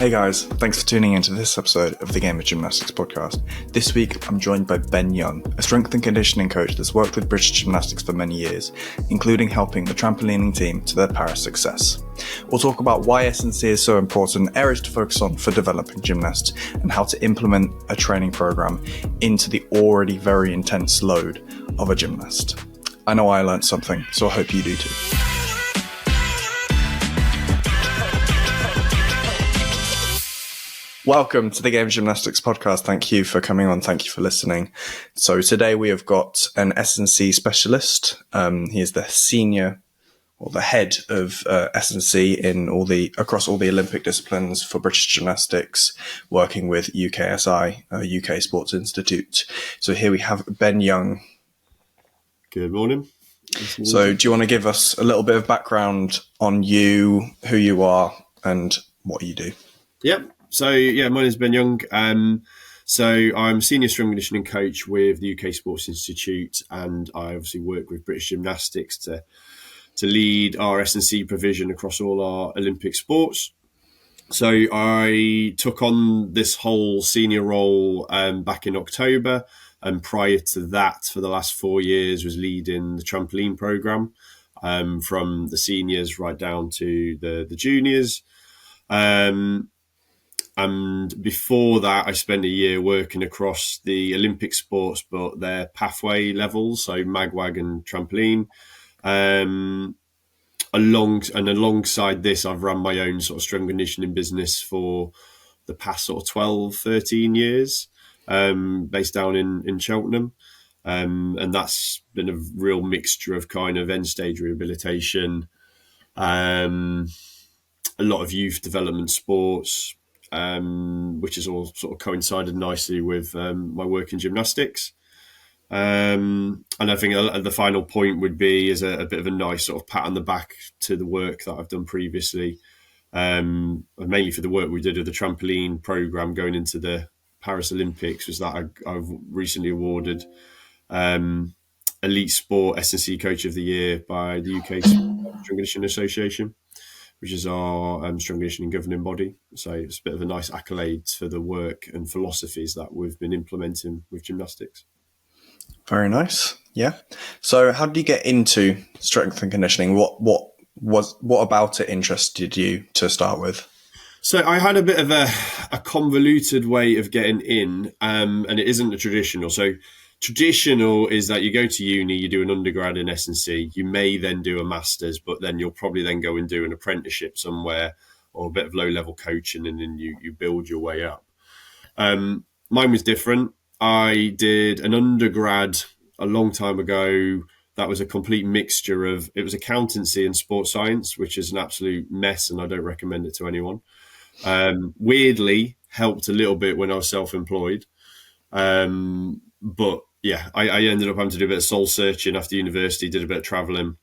Hey guys, thanks for tuning into this episode of the Game of Gymnastics podcast. This week I'm joined by Ben Young, a strength and conditioning coach that's worked with British Gymnastics for many years, including helping the trampolining team to their Paris success. We'll talk about why S&C is so important, areas to focus on for developing gymnasts, and how to implement a training program into the already very intense load of a gymnast. I know I learned something, so I hope you do too. Welcome to the Game of Gymnastics podcast. Thank you for coming on. Thank you for listening. So today we have got an S&C specialist. He is the senior or the head of S&C in across all the Olympic disciplines for British Gymnastics, working with UKSI, UK Sports Institute. So here we have Ben Young. Good morning. So do you want to give us a little bit of background on you, who you are, and what you do? Yep. So, my name is Ben Young. So I'm senior strength and conditioning coach with the UK Sports Institute, and I obviously work with British Gymnastics to lead our S&C provision across all our Olympic sports. So I took on this whole senior role back in October, and prior to that, for the last 4 years, was leading the trampoline program from the seniors right down to the juniors. And before that, I spent a year working across the Olympic sports, but their pathway levels, so magwag and trampoline. Alongside this, I've run my own sort of strength and conditioning business for the past sort of 12, 13 years, based down in Cheltenham. And that's been a real mixture of kind of end stage rehabilitation, a lot of youth development sports, which has all sort of coincided nicely with my work in gymnastics. And I think the final point would be as a bit of a nice sort of pat on the back to the work that I've done previously, mainly for the work we did with the trampoline program going into the Paris Olympics, was that I've recently awarded Elite Sport S&C Coach of the Year by the UK Strength Conditioning Association, which is our strength conditioning governing body. So it's a bit of a nice accolade for the work and philosophies that we've been implementing with gymnastics. Very nice. Yeah. So how did you get into strength and conditioning? What about it interested you to start with? So I had a bit of a convoluted way of getting in, and it isn't a traditional. So traditional is that you go to uni, you do an undergrad in S&C, you may then do a master's, but then you'll probably then go and do an apprenticeship somewhere or a bit of low-level coaching, and then you build your way up. Mine was different. I did an undergrad a long time ago that was a complete mixture of, it was accountancy and sports science, which is an absolute mess, and I don't recommend it to anyone. Weirdly, helped a little bit when I was self-employed. But yeah, I ended up having to do a bit of soul searching after university, did a bit of traveling,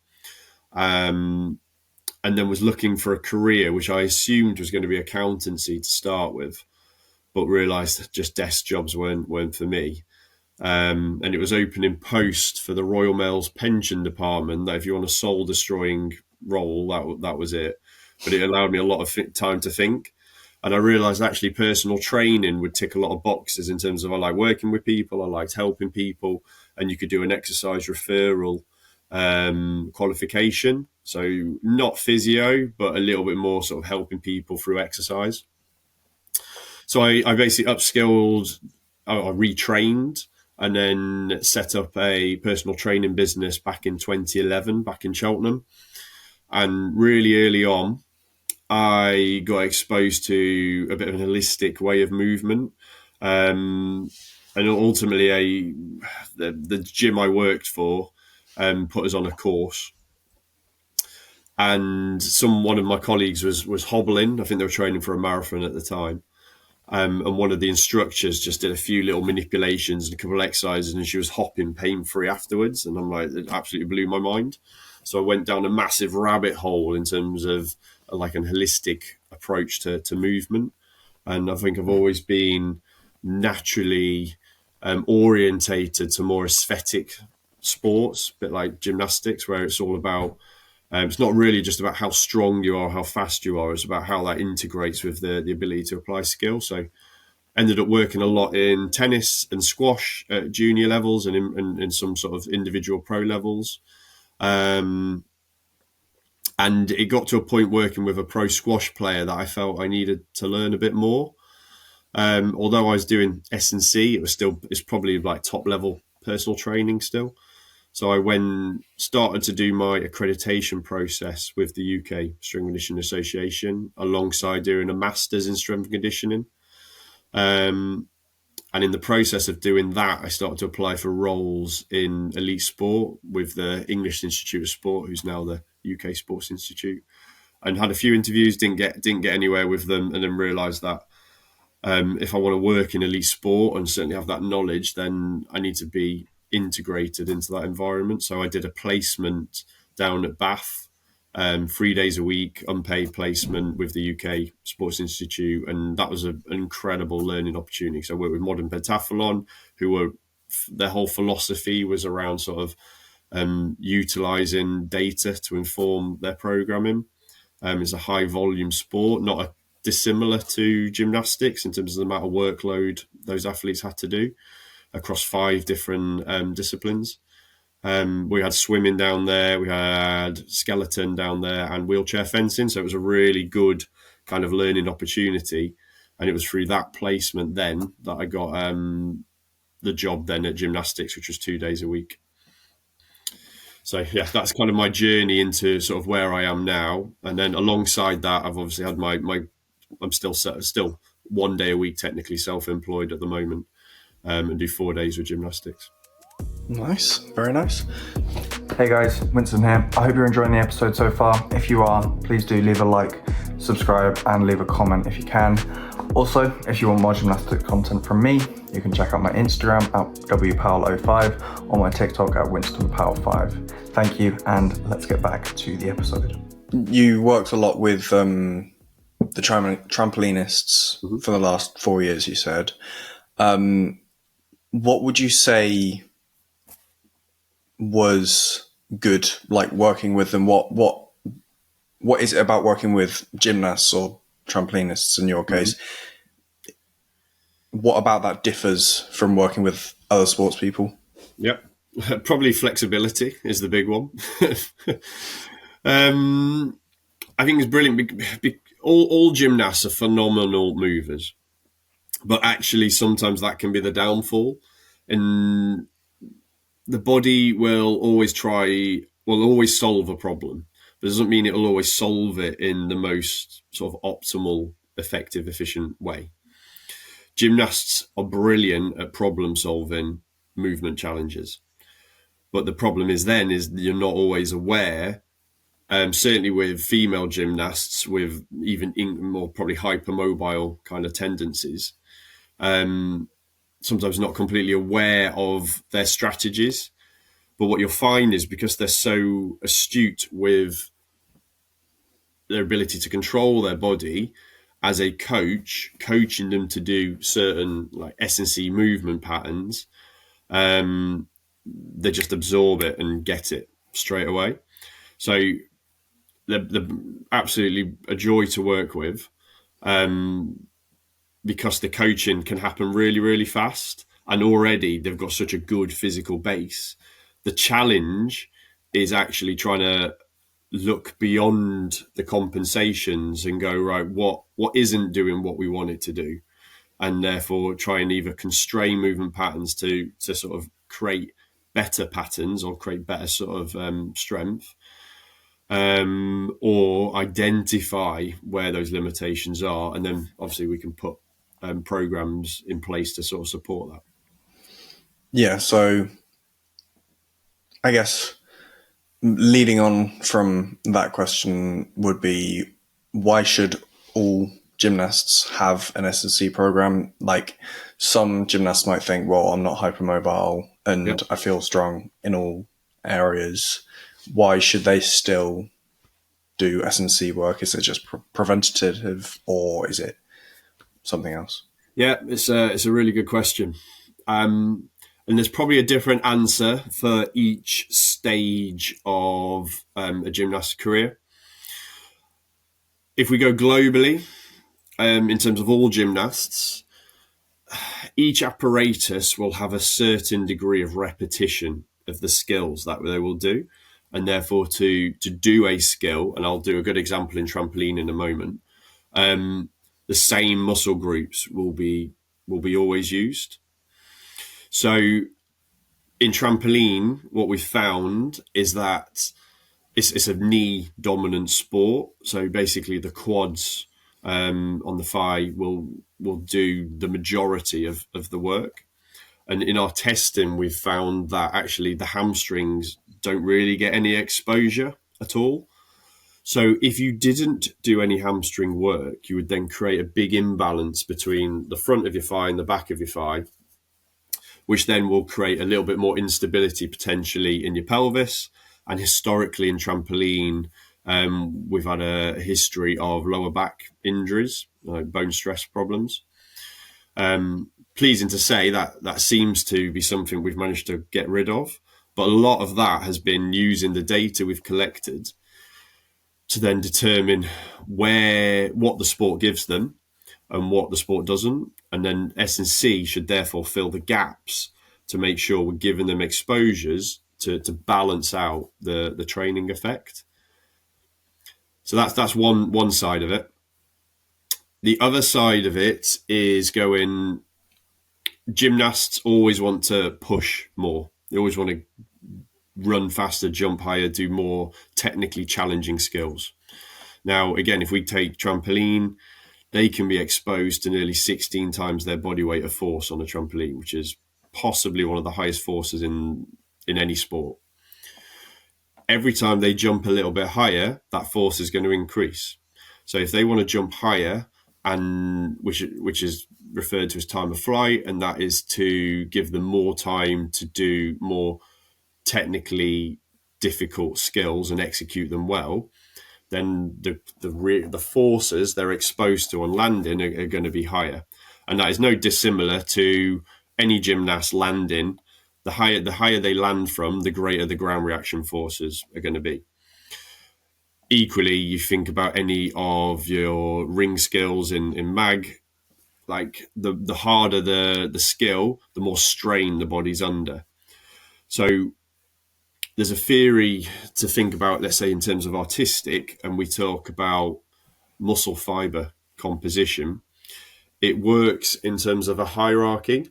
and then was looking for a career which I assumed was going to be accountancy to start with, but realised that just desk jobs weren't for me. And it was opening post for the Royal Mail's pension department, that if you want a soul destroying role, that was it. But it allowed me a lot of time to think. And I realised actually personal training would tick a lot of boxes in terms of, I like working with people, I liked helping people, and you could do an exercise referral qualification. So not physio, but a little bit more sort of helping people through exercise. So I basically upskilled, I retrained, and then set up a personal training business back in 2011, back in Cheltenham. And really early on, I got exposed to a bit of an holistic way of movement. And ultimately, the gym I worked for put us on a course. And one of my colleagues was hobbling. I think they were training for a marathon at the time. And one of the instructors just did a few little manipulations and a couple of exercises, and she was hopping pain-free afterwards. And I'm like, it absolutely blew my mind. So I went down a massive rabbit hole in terms of like an holistic approach to movement. And I think I've always been naturally orientated to more aesthetic sports, a bit like gymnastics, where it's all about It's not really just about how strong you are, how fast you are. It's about how that integrates with the ability to apply skill. So ended up working a lot in tennis and squash at junior levels and in some sort of individual pro levels. And it got to a point working with a pro squash player that I felt I needed to learn a bit more. Although I was doing S&C, it's probably like top level personal training still. So I started to do my accreditation process with the UK Strength and Conditioning Association alongside doing a master's in strength and conditioning. And in the process of doing that, I started to apply for roles in elite sport with the English Institute of Sport, who's now the UK Sports Institute, and had a few interviews, didn't get anywhere with them, and then realised that if I want to work in elite sport and certainly have that knowledge, then I need to be integrated into that environment. So I did a placement down at Bath, 3 days a week, unpaid placement with the UK Sports Institute, and that was an incredible learning opportunity. So I worked with Modern Pentathlon, their whole philosophy was around sort of utilising data to inform their programming. It's a high volume sport, not dissimilar to gymnastics in terms of the amount of workload those athletes had to do across 5 different disciplines. We had swimming down there, we had skeleton down there, and wheelchair fencing. So it was a really good kind of learning opportunity. And it was through that placement then that I got the job then at gymnastics, which was 2 days a week. So yeah, that's kind of my journey into sort of where I am now. And then alongside that, I've obviously had I'm still 1 day a week technically self-employed at the moment, and do 4 days with gymnastics. Nice, very nice. Hey guys, Winston here. I hope you're enjoying the episode so far. If you are, please do leave a like, subscribe, and leave a comment if you can. Also, if you want more gymnastic content from me, you can check out my Instagram at wpowell05 or my TikTok at Winston Powell 5. Thank you, and let's get back to the episode. You worked a lot with the trampolinists for the last 4 years, you said. What would you say was good, like working with them? What is it about working with gymnasts or trampolinists in your case? What about that differs from working with other sports people? Yep. Probably flexibility is the big one. I think it's brilliant. All gymnasts are phenomenal movers, but actually sometimes that can be the downfall. And the body will always solve a problem, but it doesn't mean it'll always solve it in the most sort of optimal, effective, efficient way. Gymnasts are brilliant at problem solving movement challenges. But the problem is you're not always aware, certainly with female gymnasts with even more probably hypermobile kind of tendencies, sometimes not completely aware of their strategies. But what you'll find is because they're so astute with their ability to control their body, as a coach, coaching them to do certain like S&C movement patterns, they just absorb it and get it straight away. So they're absolutely a joy to work with, because the coaching can happen really, really fast. And already they've got such a good physical base. The challenge is actually trying to look beyond the compensations and go, right, what isn't doing what we want it to do? And therefore try and either constrain movement patterns to sort of create better patterns or create better sort of strength, or identify where those limitations are. And then obviously we can put programs in place to sort of support that. Yeah, so I guess leading on from that question would be, why should all gymnasts have an S&C program? Like, some gymnasts might think, well, I'm not hypermobile and I feel strong in all areas. Why should they still do S&C work? Is it just preventative, or is it something else? Yeah, it's a really good question. And there's probably a different answer for each stage of a gymnast career. If we go globally, in terms of all gymnasts, each apparatus will have a certain degree of repetition of the skills that they will do. And therefore, to do a skill, and I'll do a good example in trampoline in a moment, the same muscle groups will be always used. So in trampoline, what we've found is that it's a knee dominant sport. So basically, the quads on the thigh will do the majority of the work. And in our testing, we've found that actually the hamstrings don't really get any exposure at all. So if you didn't do any hamstring work, you would then create a big imbalance between the front of your thigh and the back of your thigh, which then will create a little bit more instability potentially in your pelvis. And historically in trampoline, we've had a history of lower back injuries, bone stress problems. Pleasing to say that seems to be something we've managed to get rid of. But a lot of that has been using the data we've collected to then determine what the sport gives them and what the sport doesn't. And then S&C should therefore fill the gaps to make sure we're giving them exposures to balance out the training effect. So that's one side of it. The other side of it is going, gymnasts always want to push more. They always want to run faster, jump higher, do more technically challenging skills. Now, again, if we take trampoline, they can be exposed to nearly 16 times their body weight of force on a trampoline, which is possibly one of the highest forces in any sport. Every time they jump a little bit higher, that force is going to increase. So if they want to jump higher, and which is referred to as time of flight, and that is to give them more time to do more technically difficult skills and execute them well, then the forces they're exposed to on landing are going to be higher. And that is no dissimilar to any gymnast landing. The higher they land from, the greater the ground reaction forces are going to be. Equally, you think about any of your ring skills in MAG, like the harder the skill, the more strain the body's under. So there's a theory to think about, let's say in terms of artistic, and we talk about muscle fiber composition. It works in terms of a hierarchy.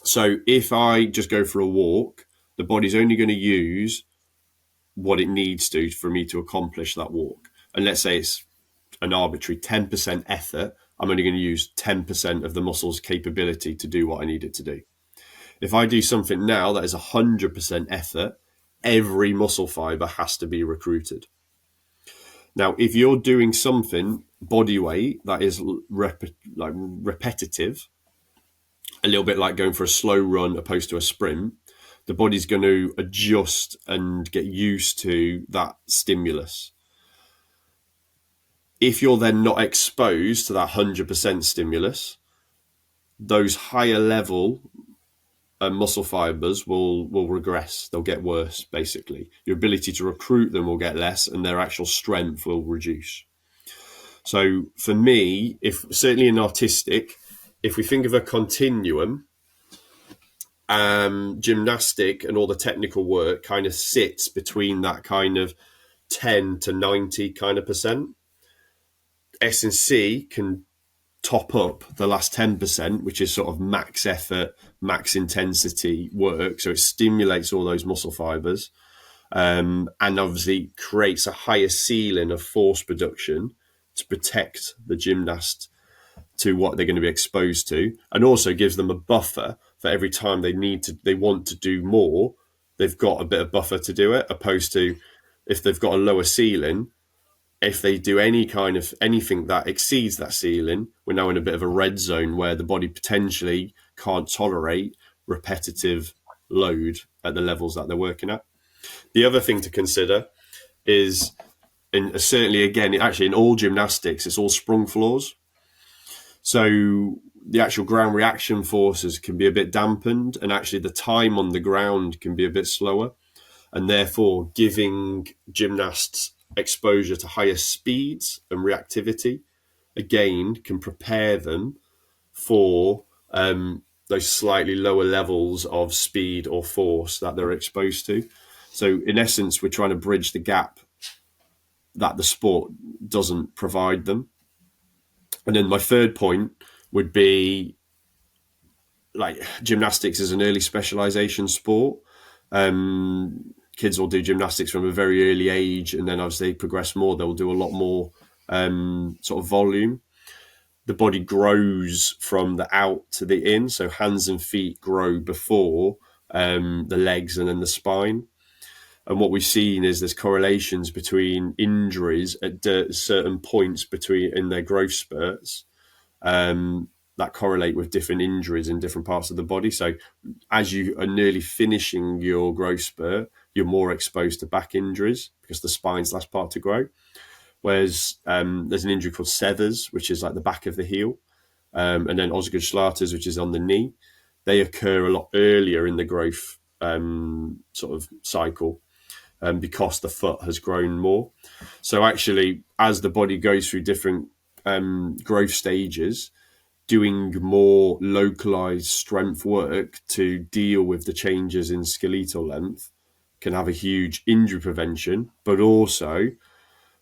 So if I just go for a walk, the body's only going to use what it needs to for me to accomplish that walk. And let's say it's an arbitrary 10% effort, I'm only going to use 10% of the muscle's capability to do what I need it to do. If I do something now that is 100% effort, every muscle fiber has to be recruited. Now, if you're doing something body weight that is repetitive, a little bit like going for a slow run opposed to a sprint, the body's going to adjust and get used to that stimulus. If you're then not exposed to that 100% stimulus, those higher level muscle fibers will regress. They'll get worse, basically. Your ability to recruit them will get less and their actual strength will reduce. So for me, certainly in artistic, if we think of a continuum, gymnastic and all the technical work kind of sits between that kind of 10 to 90 kind of percent. S&C can top up the last 10%, which is sort of max effort, max intensity work. So it stimulates all those muscle fibers, and obviously creates a higher ceiling of force production to protect the gymnast to what they're going to be exposed to, and also gives them a buffer for every time they want to do more, they've got a bit of buffer to do it, opposed to if they've got a lower ceiling, if they do anything that exceeds that ceiling, we're now in a bit of a red zone where the body potentially can't tolerate repetitive load at the levels that they're working at. The other thing to consider is, certainly again, actually in all gymnastics, it's all sprung floors. So the actual ground reaction forces can be a bit dampened, and actually the time on the ground can be a bit slower, and therefore giving gymnasts exposure to higher speeds and reactivity again can prepare them for those slightly lower levels of speed or force that they're exposed to. So in essence, we're trying to bridge the gap that the sport doesn't provide them. And then my third point would be, like, gymnastics is an early specialization sport. Kids will do gymnastics from a very early age, and then as they progress more, they'll do a lot more sort of volume. The body grows from the out to the in, so hands and feet grow before the legs and then the spine. And what we've seen is there's correlations between injuries at certain points between in their growth spurts that correlate with different injuries in different parts of the body. So as you are nearly finishing your growth spurt, you're more exposed to back injuries because the spine's the last part to grow. Whereas there's an injury called Sethers, which is like the back of the heel, and then Osgood-Schlatter's, which is on the knee. They occur a lot earlier in the growth sort of cycle because the foot has grown more. So actually, as the body goes through different growth stages, doing more localized strength work to deal with the changes in skeletal length can have a huge injury prevention, but also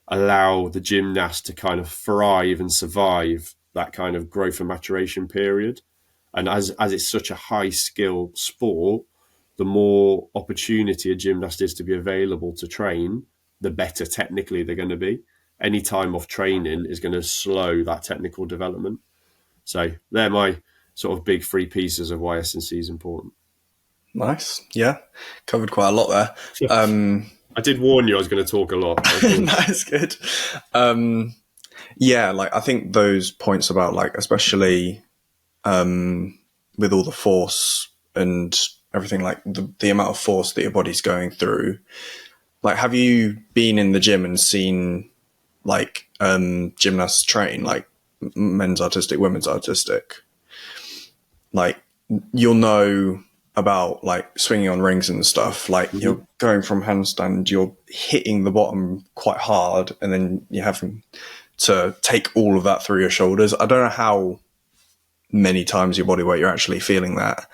allow the gymnast to kind of thrive and survive that kind of growth and maturation period. And as it's such a high skill sport, the more opportunity a gymnast is to be available to train, the better technically they're going to be. Any time off training is going to slow that technical development. So they're my sort of big three pieces of why S&C is important. Nice. Yeah. Covered quite a lot there. I did warn you I was going to talk a lot. That's good. Yeah, like I think those points about, like, especially with all the force and everything, like the amount of force that your body's going through. Like, have you been in the gym and seen like gymnasts train, like men's artistic, women's artistic? Like, you'll know about like swinging on rings and stuff. Like, you're going from handstand, you're hitting the bottom quite hard, and then you're having to take all of that through your shoulders. I don't know how many times your body weight you're actually feeling that,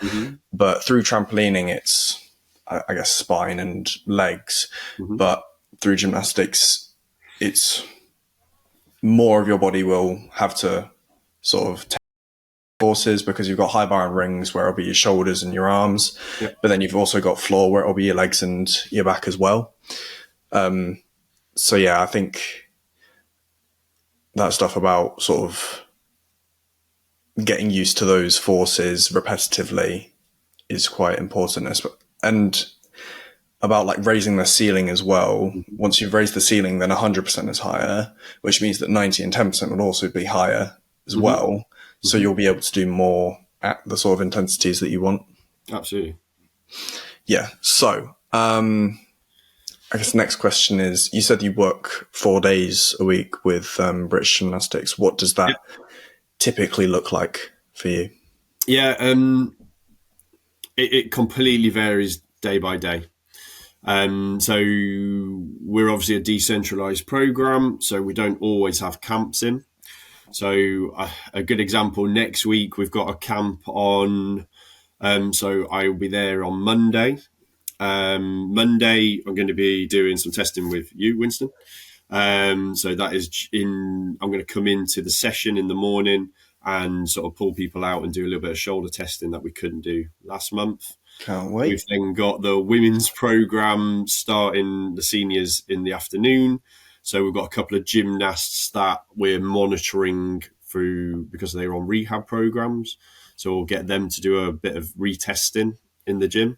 but through trampolining, it's, I guess, spine and legs. But through gymnastics, it's more of your body will have to sort of take forces because you've got high bar and rings where it'll be your shoulders and your arms, but then you've also got floor where it'll be your legs and your back as well. So yeah, I think that stuff about sort of getting used to those forces repetitively is quite important. And about like raising the ceiling as well. Once you've raised the ceiling, then 100% is higher, which means that 90 and 10% would also be higher as well. So you'll be able to do more at the sort of intensities that you want. Absolutely. Yeah. So I guess the next question is, you said you work 4 days a week with British Gymnastics. What does that typically look like for you? Yeah, it completely varies day by day. So we're obviously a decentralized program, so we don't always have camps in. So a good example, next week we've got a camp on, so I will be there on Monday. Monday I'm going to be doing some testing with you, Winston. So that is I'm going to come into the session in the morning and sort of pull people out and do a little bit of shoulder testing that we couldn't do last month. Can't wait. We've then got the women's program starting the seniors in the afternoon. So we've got a couple of gymnasts that we're monitoring through because they're on rehab programs. So we'll get them to do a bit of retesting in the gym.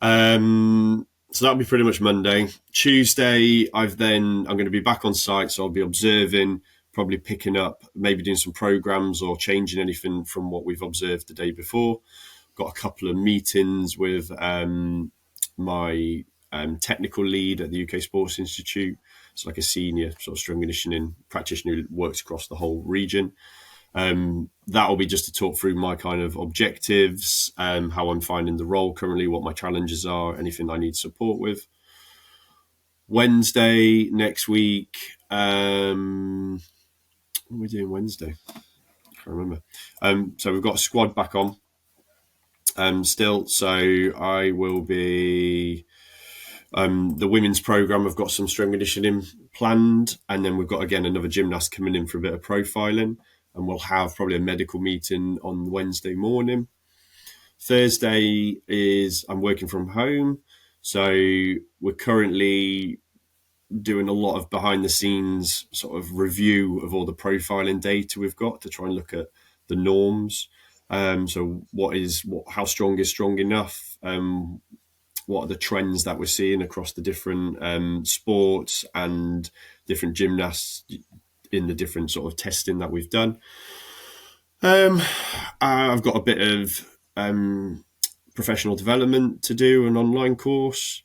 So that'll be pretty much Monday. Tuesday, I'm going to be back on site. So I'll be observing, probably picking up, maybe doing some programs or changing anything from what we've observed the day before. Got a couple of meetings with my technical lead at the UK Sports Institute. It's like a senior sort of strength conditioning practitioner who works across the whole region. That'll be just to talk through my kind of objectives, how I'm finding the role currently, what my challenges are, anything I need support with. Wednesday next week. What are we doing Wednesday? I can't remember. So we've got a squad back on still. So I will be the women's program. I've got some strength conditioning planned, and then we've got again another gymnast coming in for a bit of profiling, and we'll have probably a medical meeting on Wednesday morning. Thursday is I'm working from home, so we're currently doing a lot of behind the scenes sort of review of all the profiling data we've got to try and look at the norms. So how strong is strong enough? What are the trends that we're seeing across the different sports and different gymnasts in the different sort of testing that we've done. I've got a bit of professional development to do, an online course,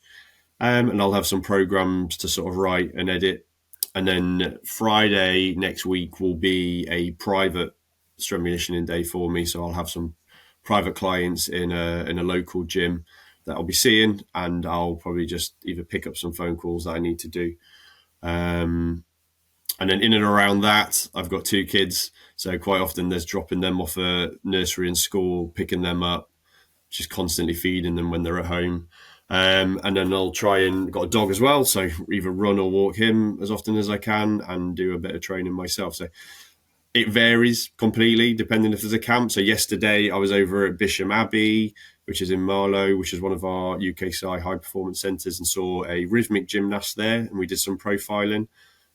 and I'll have some programs to sort of write and edit. And then Friday next week will be a private strength conditioning day for me. So I'll have some private clients in a local gym that I'll be seeing, and I'll probably just either pick up some phone calls that I need to do. And then in and around that, I've got 2 kids. So quite often there's dropping them off a nursery and school, picking them up, just constantly feeding them when they're at home. And then I'll try and got a dog as well. So either run or walk him as often as I can and do a bit of training myself. So it varies completely depending if there's a camp. So yesterday I was over at Bisham Abbey, which is in Marlow, which is one of our UKSI high performance centres, and saw a rhythmic gymnast there. And we did some profiling.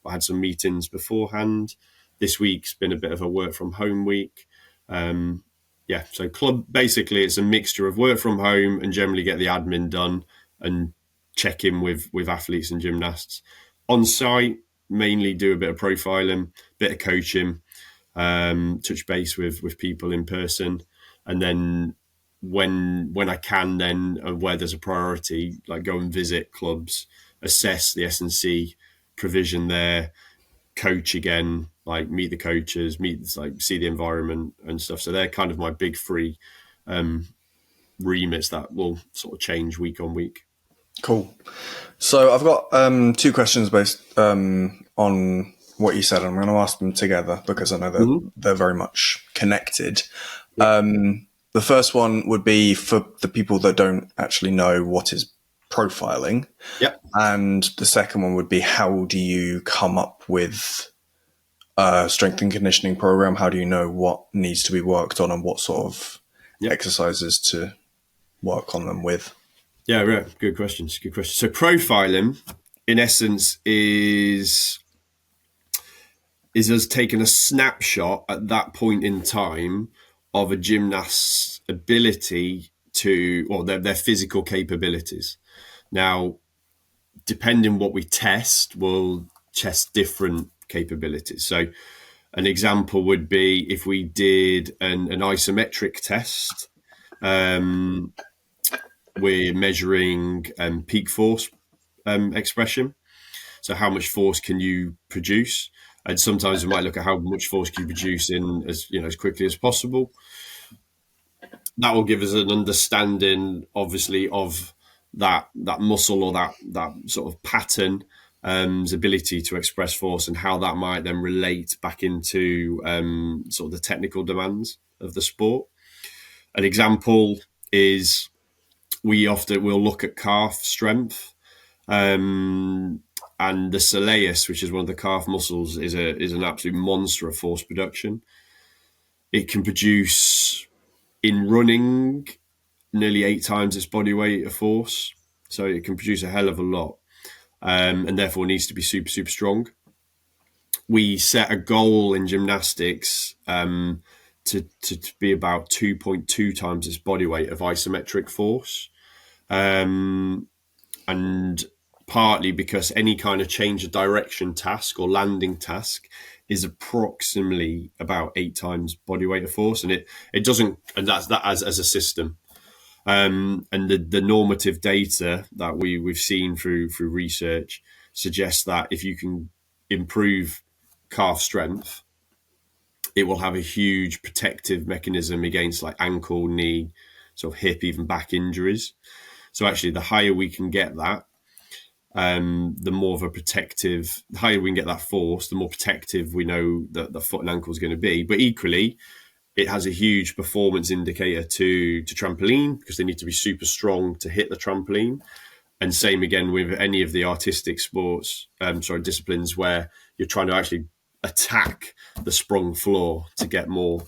I had some meetings beforehand. This week's been a bit of a work from home week. So club, basically it's a mixture of work from home and generally get the admin done and check in with athletes and gymnasts. On site, mainly do a bit of profiling, bit of coaching, touch base with people in person. And then when I can, then where there's a priority, like go and visit clubs, assess the S&C provision there, coach again, like meet the coaches, see the environment and stuff. So they're kind of my big 3 remits that will sort of change week on week. Cool. So I've got 2 questions based on what you said. I'm going to ask them together because I know that they're very much connected. The first one would be for the people that don't actually know what is profiling. Yep. And the second one would be, how do you come up with a strength and conditioning program? How do you know what needs to be worked on and what sort of exercises to work on them with? Yeah, right. Good questions. So profiling, in essence, is us taking a snapshot at that point in time of a gymnast's ability their physical capabilities. Now, depending what we test, we'll test different capabilities. So an example would be if we did an isometric test, we're measuring peak force expression. So how much force can you produce? And sometimes we might look at how much force can you produce in as quickly as possible. That will give us an understanding, obviously, of that muscle or that sort of pattern, ability to express force, and how that might then relate back into sort of the technical demands of the sport. An example is we'll look at calf strength, and the soleus, which is one of the calf muscles, is an absolute monster of force production. It can produce in running nearly 8 times its body weight of force, so it can produce a hell of a lot, and therefore needs to be super, super strong. We set a goal in gymnastics to be about 2.2 times its body weight of isometric force, and partly because any kind of change of direction task or landing task is approximately about 8 times body weight of force, and it doesn't, and that's that as a system. And the normative data that we've seen through research suggests that if you can improve calf strength, it will have a huge protective mechanism against like ankle, knee, sort of hip, even back injuries. So actually, the higher we can get that, the more of a protective, the higher we can get that force, the more protective we know that the foot and ankle is going to be. But equally, it has a huge performance indicator to trampoline, because they need to be super strong to hit the trampoline. And same again with any of the artistic sports, disciplines where you're trying to actually attack the sprung floor to get more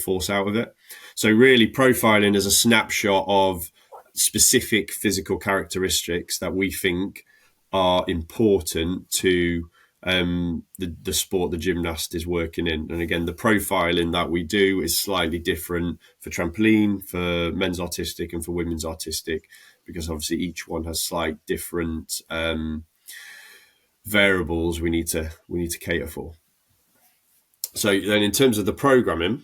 force out of it. So really, profiling is a snapshot of specific physical characteristics that we think are important to the sport the gymnast is working in. And again, the profiling that we do is slightly different for trampoline, for men's artistic, and for women's artistic, because obviously each one has slight different variables we need to cater for. So then, in terms of the programming,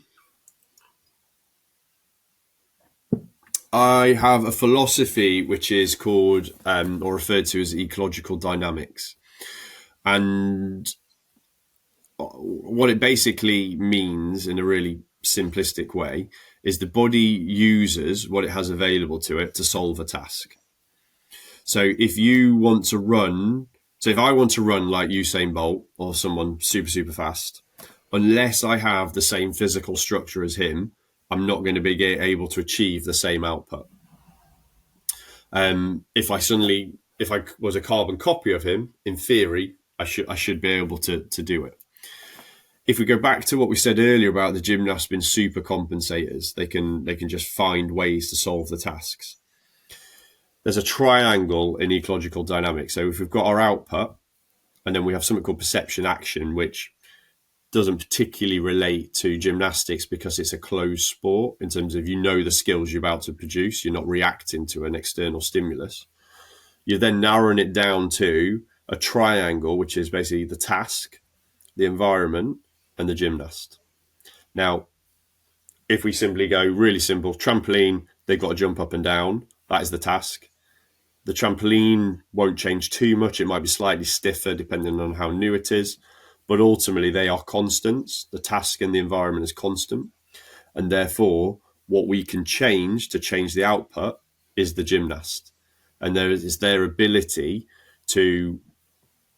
I have a philosophy which is called or referred to as ecological dynamics. And what it basically means in a really simplistic way is the body uses what it has available to it to solve a task. So if you want to run, so if I want to run like Usain Bolt or someone super, super fast, unless I have the same physical structure as him, I'm not going to be able to achieve the same output. If I was a carbon copy of him, in theory, I should be able to do it. If we go back to what we said earlier about the gymnasts being super compensators, they can just find ways to solve the tasks. There's a triangle in ecological dynamics. So if we've got our output, and then we have something called perception action, which doesn't particularly relate to gymnastics because it's a closed sport in terms of the skills you're about to produce. You're not reacting to an external stimulus. You're then narrowing it down to a triangle, which is basically the task, the environment, and the gymnast. Now, if we simply go really simple, trampoline, they've got to jump up and down. That is the task. The trampoline won't change too much. It might be slightly stiffer depending on how new it is. But ultimately, they are constants. The task and the environment is constant. And therefore, what we can change to change the output is the gymnast. And there is their ability to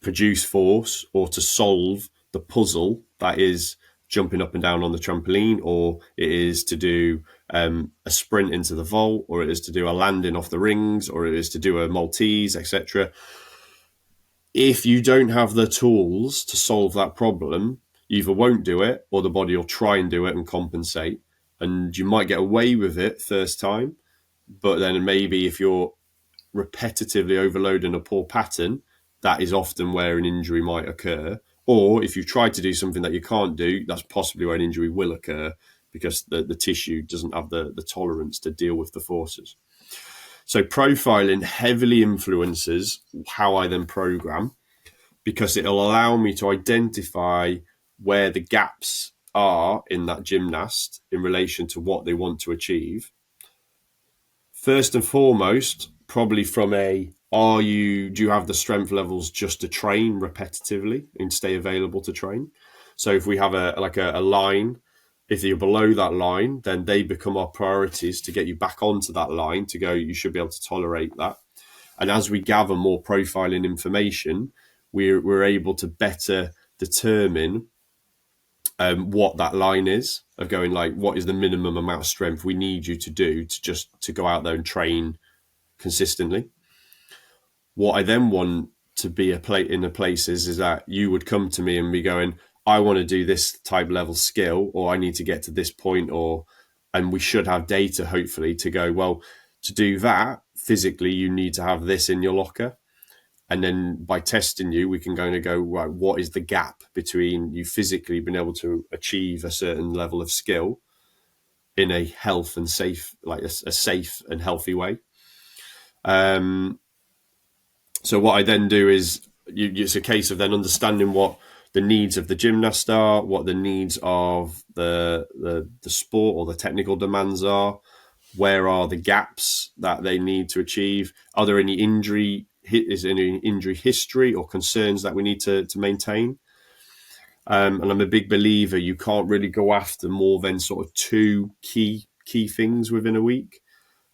produce force or to solve the puzzle that is jumping up and down on the trampoline, or it is to do a sprint into the vault, or it is to do a landing off the rings, or it is to do a Maltese, etc. If you don't have the tools to solve that problem, you either won't do it, or the body will try and do it and compensate. And you might get away with it first time, but then maybe if you're repetitively overloading a poor pattern, that is often where an injury might occur. Or if you try to do something that you can't do, that's possibly where an injury will occur, because the tissue doesn't have the tolerance to deal with the forces. So profiling heavily influences how I then program, because it'll allow me to identify where the gaps are in that gymnast in relation to what they want to achieve. First and foremost, probably from do you have the strength levels just to train repetitively and stay available to train? So if we have a line, if you're below that line, then they become our priorities to get you back onto that line, to go, you should be able to tolerate that. And as we gather more profiling information, we're able to better determine what that line is, of going like, what is the minimum amount of strength we need you to do to go out there and train consistently. What I then want to be in the places is that you would come to me and be going, I want to do this type level skill, or I need to get to this point, and we should have data hopefully to go, well, to do that physically, you need to have this in your locker. And then by testing you, we can go, right, what is the gap between you physically being able to achieve a certain level of skill in a health and safe, like a safe and healthy way. So what I then do is it's a case of then understanding what the needs of the gymnast are, what the needs of the sport or the technical demands are, where are the gaps that they need to achieve, are there any injury history or concerns that we need to maintain. And I'm a big believer you can't really go after more than sort of two key things within a week.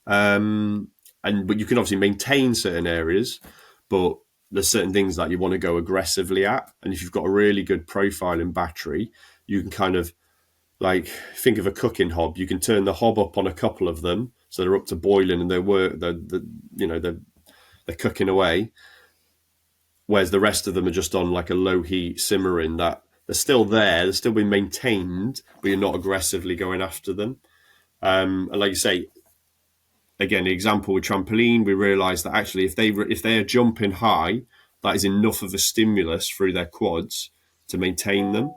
But you can obviously maintain certain areas, but there's certain things that you want to go aggressively at. And if you've got a really good profile in battery, you can kind of like think of a cooking hob. You can turn the hob up on a couple of them, so they're up to boiling and they're cooking away. Whereas the rest of them are just on like a low heat simmering. That they're still there, they're still being maintained, but you're not aggressively going after them. And like you say, again, the example with trampoline, we realised that actually if they are jumping high, that is enough of a stimulus through their quads to maintain them,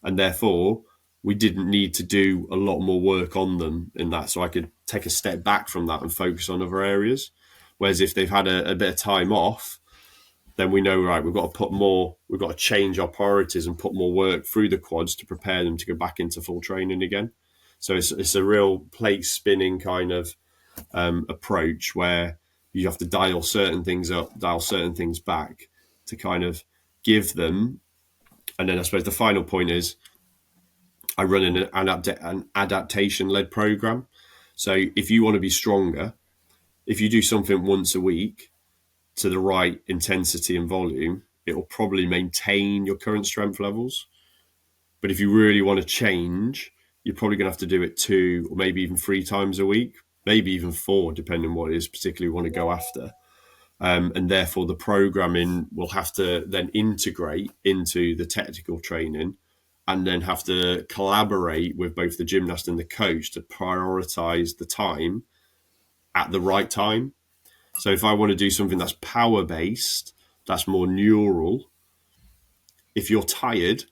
and therefore we didn't need to do a lot more work on them in that. So I could take a step back from that and focus on other areas. Whereas if they've had a bit of time off, then we know, right, we've got to change our priorities and put more work through the quads to prepare them to go back into full training again. So it's a real plate spinning kind of approach where you have to dial certain things up, dial certain things back to kind of give them. And then I suppose the final point is I run an adaptation-led program. So if you want to be stronger, if you do something once a week to the right intensity and volume, it will probably maintain your current strength levels. But if you really want to change, you're probably going to have to do it 2 or maybe even 3 times a week, maybe even 4, depending on what it is particularly you want to go after. And therefore, the programming will have to then integrate into the technical training and then have to collaborate with both the gymnast and the coach to prioritize the time at the right time. So if I want to do something that's power-based, that's more neural, if you're tired,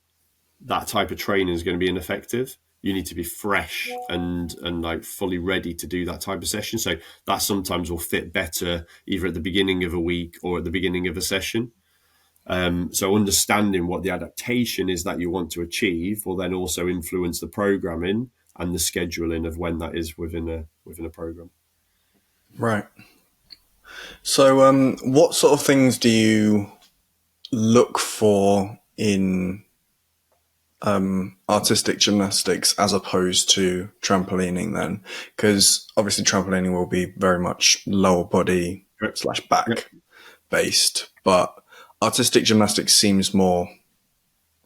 that type of training is going to be ineffective. You need to be fresh and like fully ready to do that type of session. So that sometimes will fit better either at the beginning of a week or at the beginning of a session. So understanding what the adaptation is that you want to achieve will then also influence the programming and the scheduling of when that is within a program. Right. So, what sort of things do you look for in artistic gymnastics as opposed to trampolining then? Because obviously trampolining will be very much lower body / back based, but artistic gymnastics seems more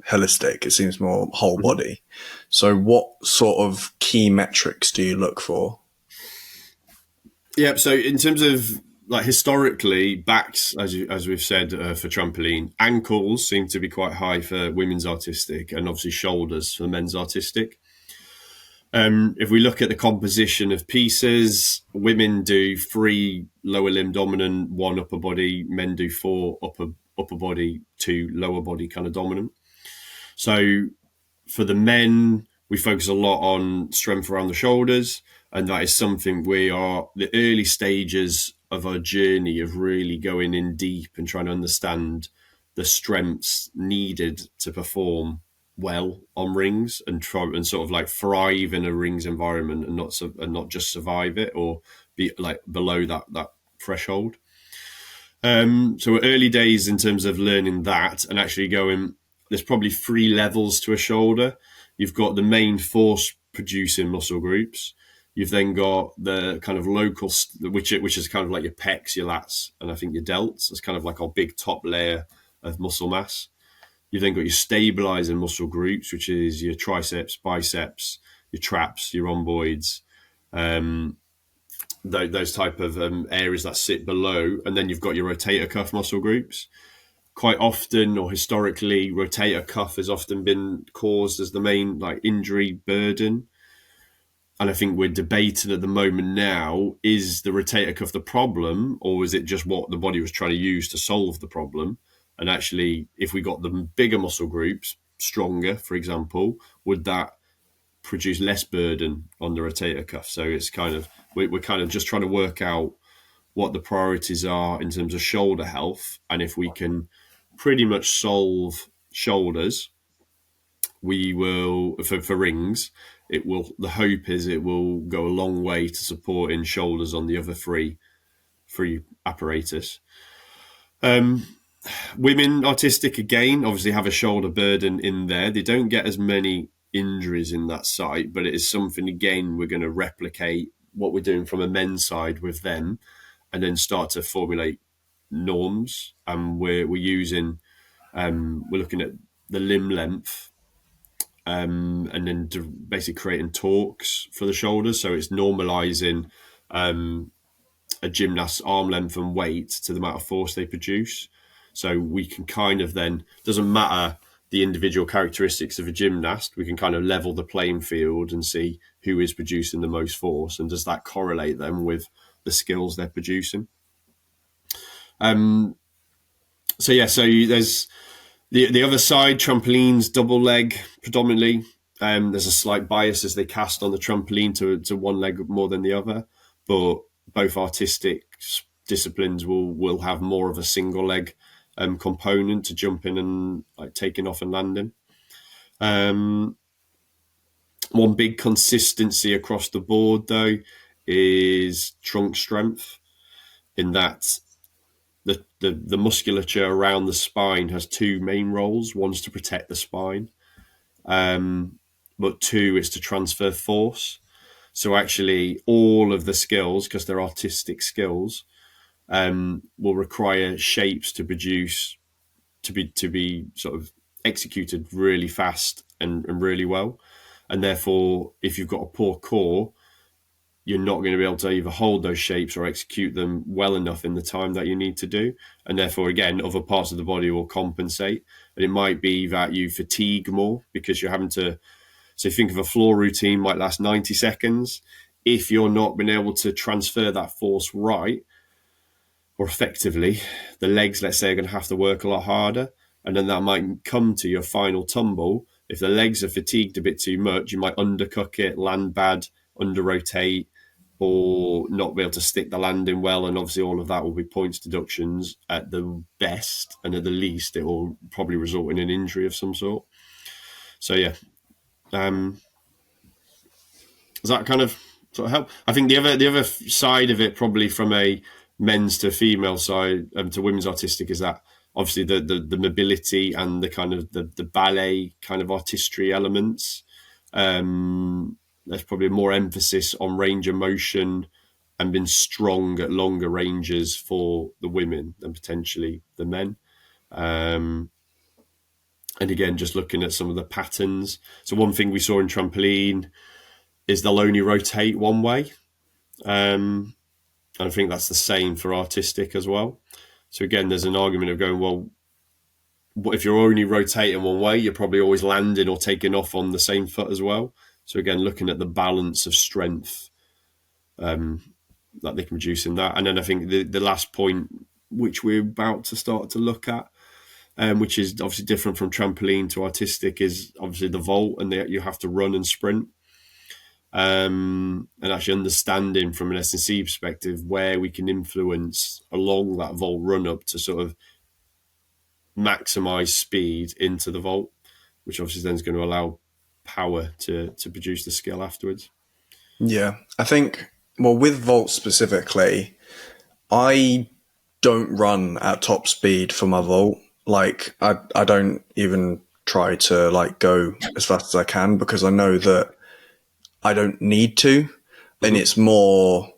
holistic. It seems more whole body. So what sort of key metrics do you look for? Yeah, so in terms of like historically, backs, as we've said for trampoline, ankles seem to be quite high for women's artistic, and obviously shoulders for men's artistic. If we look at the composition of pieces, women do 3 lower limb dominant, 1 upper body. Men do 4 upper body, 2 lower body kind of dominant. So for the men, we focus a lot on strength around the shoulders, and that is something we are the early stages of our journey of really going in deep and trying to understand the strengths needed to perform well on rings and try and sort of like thrive in a rings environment and not just survive it or be like below that threshold. So early days in terms of learning that and actually going, there's probably 3 levels to a shoulder. You've got the main force producing muscle groups. You've then got the kind of local, which is kind of like your pecs, your lats, and I think your delts. It's kind of like our big top layer of muscle mass. You've then got your stabilizing muscle groups, which is your triceps, biceps, your traps, your rhomboids, those type of areas that sit below. And then you've got your rotator cuff muscle groups. Quite often or historically, rotator cuff has often been caused as the main like injury burden. And I think we're debating at the moment now, is the rotator cuff the problem, or is it just what the body was trying to use to solve the problem? And actually, if we got the bigger muscle groups stronger, for example, would that produce less burden on the rotator cuff? So it's kind of, we're kind of just trying to work out what the priorities are in terms of shoulder health. And if we can pretty much solve shoulders, we will, for rings, the hope is it will go a long way to supporting shoulders on the other three apparatus. Women artistic again obviously have a shoulder burden in there. They don't get as many injuries in that site, but it is something again we're going to replicate what we're doing from a men's side with them, and then start to formulate norms. And we're using we're looking at the limb length, and then basically creating torques for the shoulders. So it's normalizing a gymnast's arm length and weight to the amount of force they produce. So we can kind of then, doesn't matter the individual characteristics of a gymnast, we can kind of level the playing field and see who is producing the most force, and does that correlate them with the skills they're producing. So there's the other side, trampolines, double leg predominantly. There's a slight bias as they cast on the trampoline to one leg more than the other, but both artistic disciplines will have more of a single leg component to jumping and like taking off and landing. One big consistency across the board though is trunk strength, in that the musculature around the spine has two main roles. One's to protect the spine, but two is to transfer force. So actually all of the skills, because they're artistic skills, will require shapes to produce, to be sort of executed really fast and really well. And therefore, if you've got a poor core, you're not going to be able to either hold those shapes or execute them well enough in the time that you need to do. And therefore, again, other parts of the body will compensate. And it might be that you fatigue more because you're having to. So think of a floor routine might last 90 seconds. If you're not being able to transfer that force right or effectively, the legs, let's say, are going to have to work a lot harder. And then that might come to your final tumble. If the legs are fatigued a bit too much, you might undercook it, land bad, under rotate, or not be able to stick the landing well. And obviously all of that will be points deductions at the best, and at the least it will probably result in an injury of some sort. So yeah, does that kind of sort of help? I think the other side of it, probably from a men's to female side, to women's artistic, is that obviously the mobility and the kind of the ballet kind of artistry elements. There's probably more emphasis on range of motion and being strong at longer ranges for the women than potentially the men. And again, just looking at some of the patterns. So one thing we saw in trampoline is they'll only rotate one way. And I think that's the same for artistic as well. So again, there's an argument of going, well, if you're only rotating one way, you're probably always landing or taking off on the same foot as well. So again, looking at the balance of strength that they can produce in that. And then I think the last point, which we're about to start to look at, which is obviously different from trampoline to artistic, is obviously the vault, and you have to run and sprint. And actually understanding from an S&C perspective where we can influence along that vault run up to sort of maximize speed into the vault, which obviously then is going to allow power to produce the skill afterwards. Yeah, I think, well, with vault specifically, I don't run at top speed for my vault. Like, I don't even try to like go as fast as I can, because I know that I don't need to. And it's more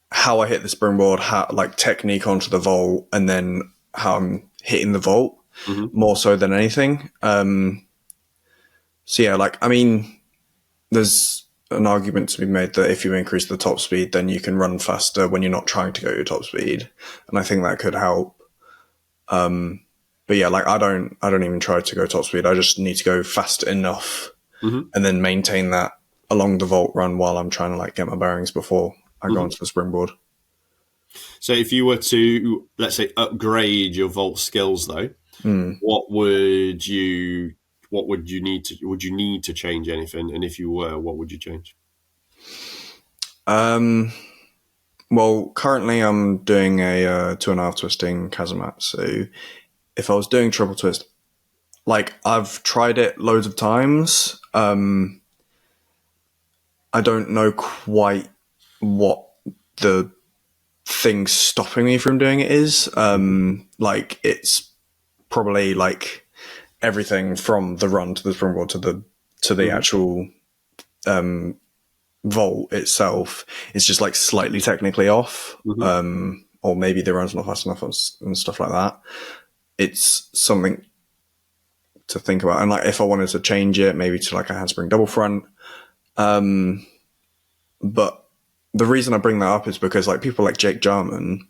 how I hit the springboard, how like technique onto the vault, and then how I'm hitting the vault more so than anything. So yeah, like, I mean, there's an argument to be made that if you increase the top speed, then you can run faster when you're not trying to go your top speed. And I think that could help. But yeah, like I don't even try to go top speed. I just need to go fast enough and then maintain that along the vault run while I'm trying to like get my bearings before I go onto the springboard. So if you were to, let's say, upgrade your vault skills though, what would you need to change anything? And if you were, what would you change? Well, currently I'm doing a 2.5 twisting casemat. So if I was doing triple twist, like I've tried it loads of times. I don't know quite what the things stopping me from doing it is. Like it's probably like everything from the run to the springboard to the actual vault itself is just like slightly technically off. Or maybe the run's not fast enough and stuff like that. It's something to think about. And like if I wanted to change it, maybe to like a handspring double front. But the reason I bring that up is because like people like Jake Jarman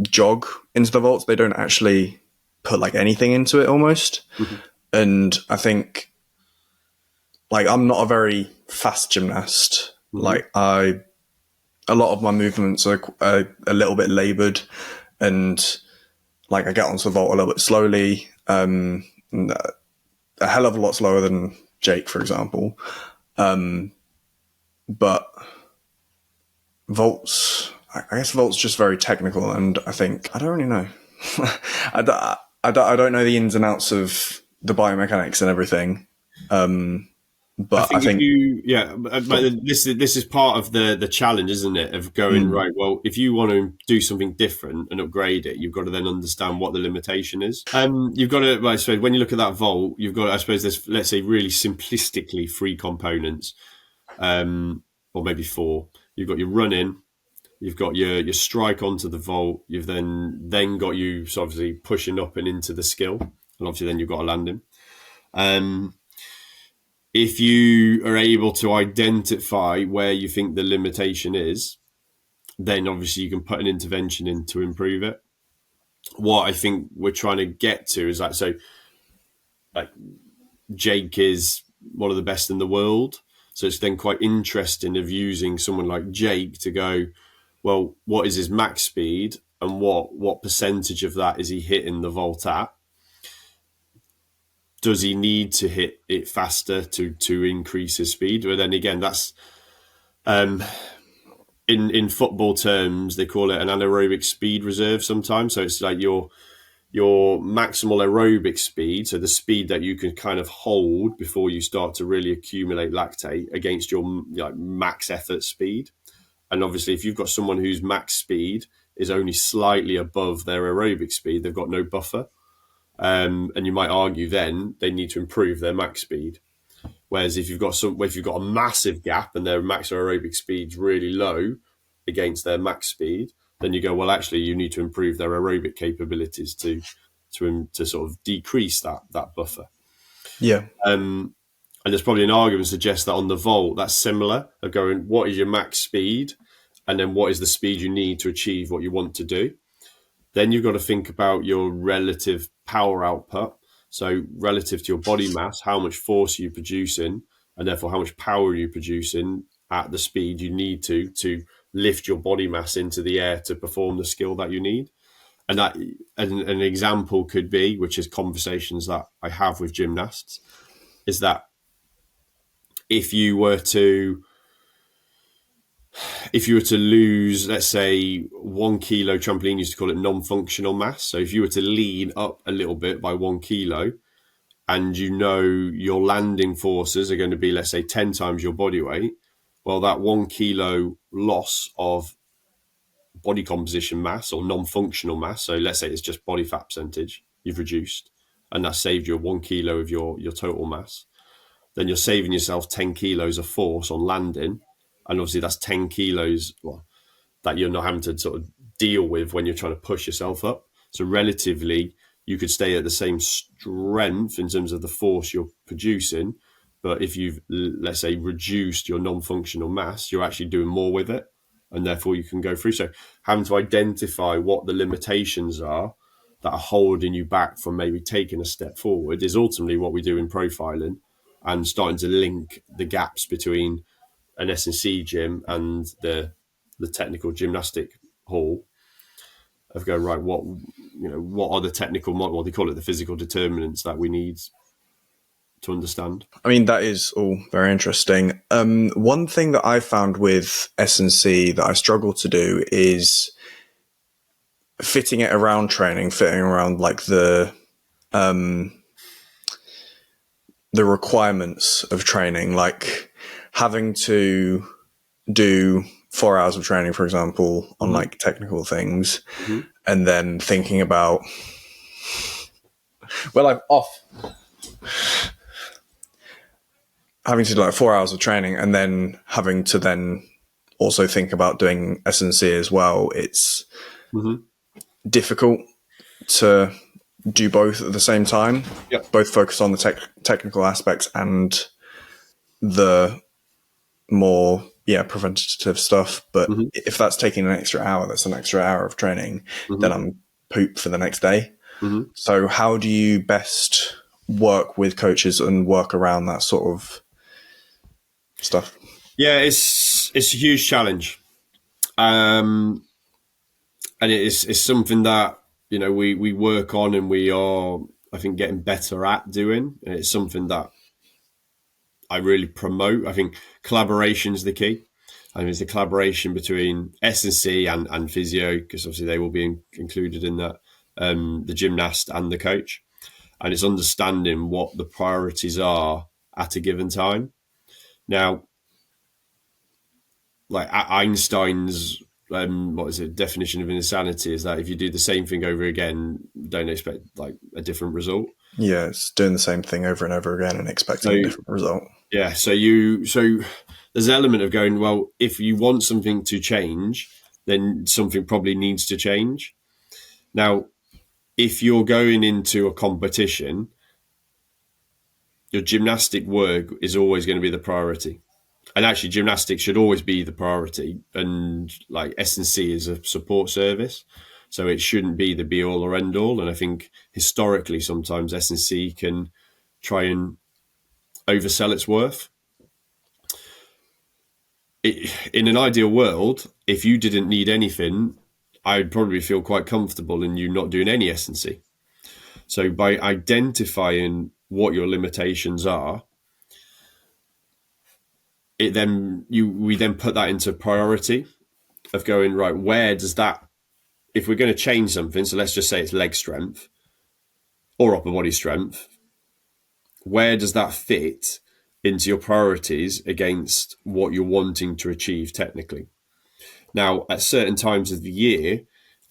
jog into the vaults. They don't actually put like anything into it almost. And I think like I'm not a very fast gymnast. Like a lot of my movements are a little bit labored, and like I get onto the vault a little bit slowly, a hell of a lot slower than Jake, for example. But vaults, I guess vaults just very technical, and I think I don't really know. I don't know the ins and outs of the biomechanics and everything. But I think but this is part of the challenge, isn't it? Of going right. Well, if you want to do something different and upgrade it, you've got to then understand what the limitation is. You've got to, I suppose, when you look at that vault, you've got, I suppose, there's, let's say, really simplistically 3 components, or maybe 4. You've got your run in, you've got your strike onto the vault, you've then got you so obviously pushing up and into the skill, and obviously then you've got a landing. If you are able to identify where you think the limitation is, then obviously you can put an intervention in to improve it. What I think we're trying to get to is so like Jake is one of the best in the world. So it's then quite interesting of using someone like Jake to go, well, what is his max speed and what percentage of that is he hitting the vault at? Does he need to hit it faster to increase his speed? But then again, that's in football terms, they call it an anaerobic speed reserve sometimes. So it's like your maximal aerobic speed, so the speed that you can kind of hold before you start to really accumulate lactate against your max effort speed. And obviously, if you've got someone whose max speed is only slightly above their aerobic speed, they've got no buffer. And you might argue then they need to improve their max speed. Whereas if you've got a massive gap and their max aerobic speed's really low against their max speed, then you go, well, actually, you need to improve their aerobic capabilities to sort of decrease that buffer. Yeah. And there's probably an argument to suggest that on the vault, that's similar, of going, what is your max speed? And then what is the speed you need to achieve what you want to do? Then you've got to think about your relative power output. So relative to your body mass, how much force are you producing, and therefore how much power are you producing at the speed you need to lift your body mass into the air to perform the skill that you need. And that an example could be, which is conversations that I have with gymnasts, is that if you were to lose, let's say, 1 kilo, trampoline used to call it non-functional mass. So if you were to lean up a little bit by 1 kilo, and your landing forces are going to be, let's say, 10 times your body weight, well, that 1 kilo loss of body composition mass or non-functional mass, so let's say it's just body fat percentage, you've reduced, and that saved you 1 kilo of your total mass, then you're saving yourself 10 kilos of force on landing. And obviously that's 10 kilos that you're not having to sort of deal with when you're trying to push yourself up. So relatively, you could stay at the same strength in terms of the force you're producing. But if you've, let's say, reduced your non-functional mass, you're actually doing more with it. And therefore you can go through. So having to identify what the limitations are that are holding you back from maybe taking a step forward is ultimately what we do in profiling, and starting to link the gaps between an S&C gym and the technical gymnastic hall, of going, right, what are the technical, what they call it, the physical determinants that we need to understand. I mean, that is all very interesting. One thing that I found with S&C that I struggle to do is fitting it around training, fitting around like the requirements of training, like having to do 4 hours of training, for example, on like technical things, and then thinking about, well, I'm off having to do like 4 hours of training and then having to then also think about doing S&C as well. It's difficult to do both at the same time. Yep. Both focus on the technical aspects and the more preventative stuff. But if that's taking an extra hour, that's an extra hour of training, then I'm pooped for the next day. So how do you best work with coaches and work around that sort of stuff? Yeah, it's a huge challenge, and it's something that we work on, and we are, I think, getting better at doing. And it's something that I really promote. I think collaboration is the key. I mean, it's the collaboration between S&C and physio, because obviously they will be included in that, the gymnast and the coach. And it's understanding what the priorities are at a given time. Now, like Einstein's definition of insanity is that if you do the same thing over again, don't expect like a different result. Yeah, it's doing the same thing over and over again and expecting a different result. Yeah, so there's an element of going, well, if you want something to change, then something probably needs to change. Now, if you're going into a competition, your gymnastic work is always going to be the priority. And actually, gymnastics should always be the priority. And like S&C is a support service, so it shouldn't be the be all or end all. And I think historically, sometimes S&C can try and oversell its worth. In an ideal world, if you didn't need anything, I'd probably feel quite comfortable in you not doing any S&C. So by identifying what your limitations are, we then put that into priority of going, right, where does that, if we're going to change something, so let's just say it's leg strength or upper body strength, where does that fit into your priorities against what you're wanting to achieve technically? Now, at certain times of the year,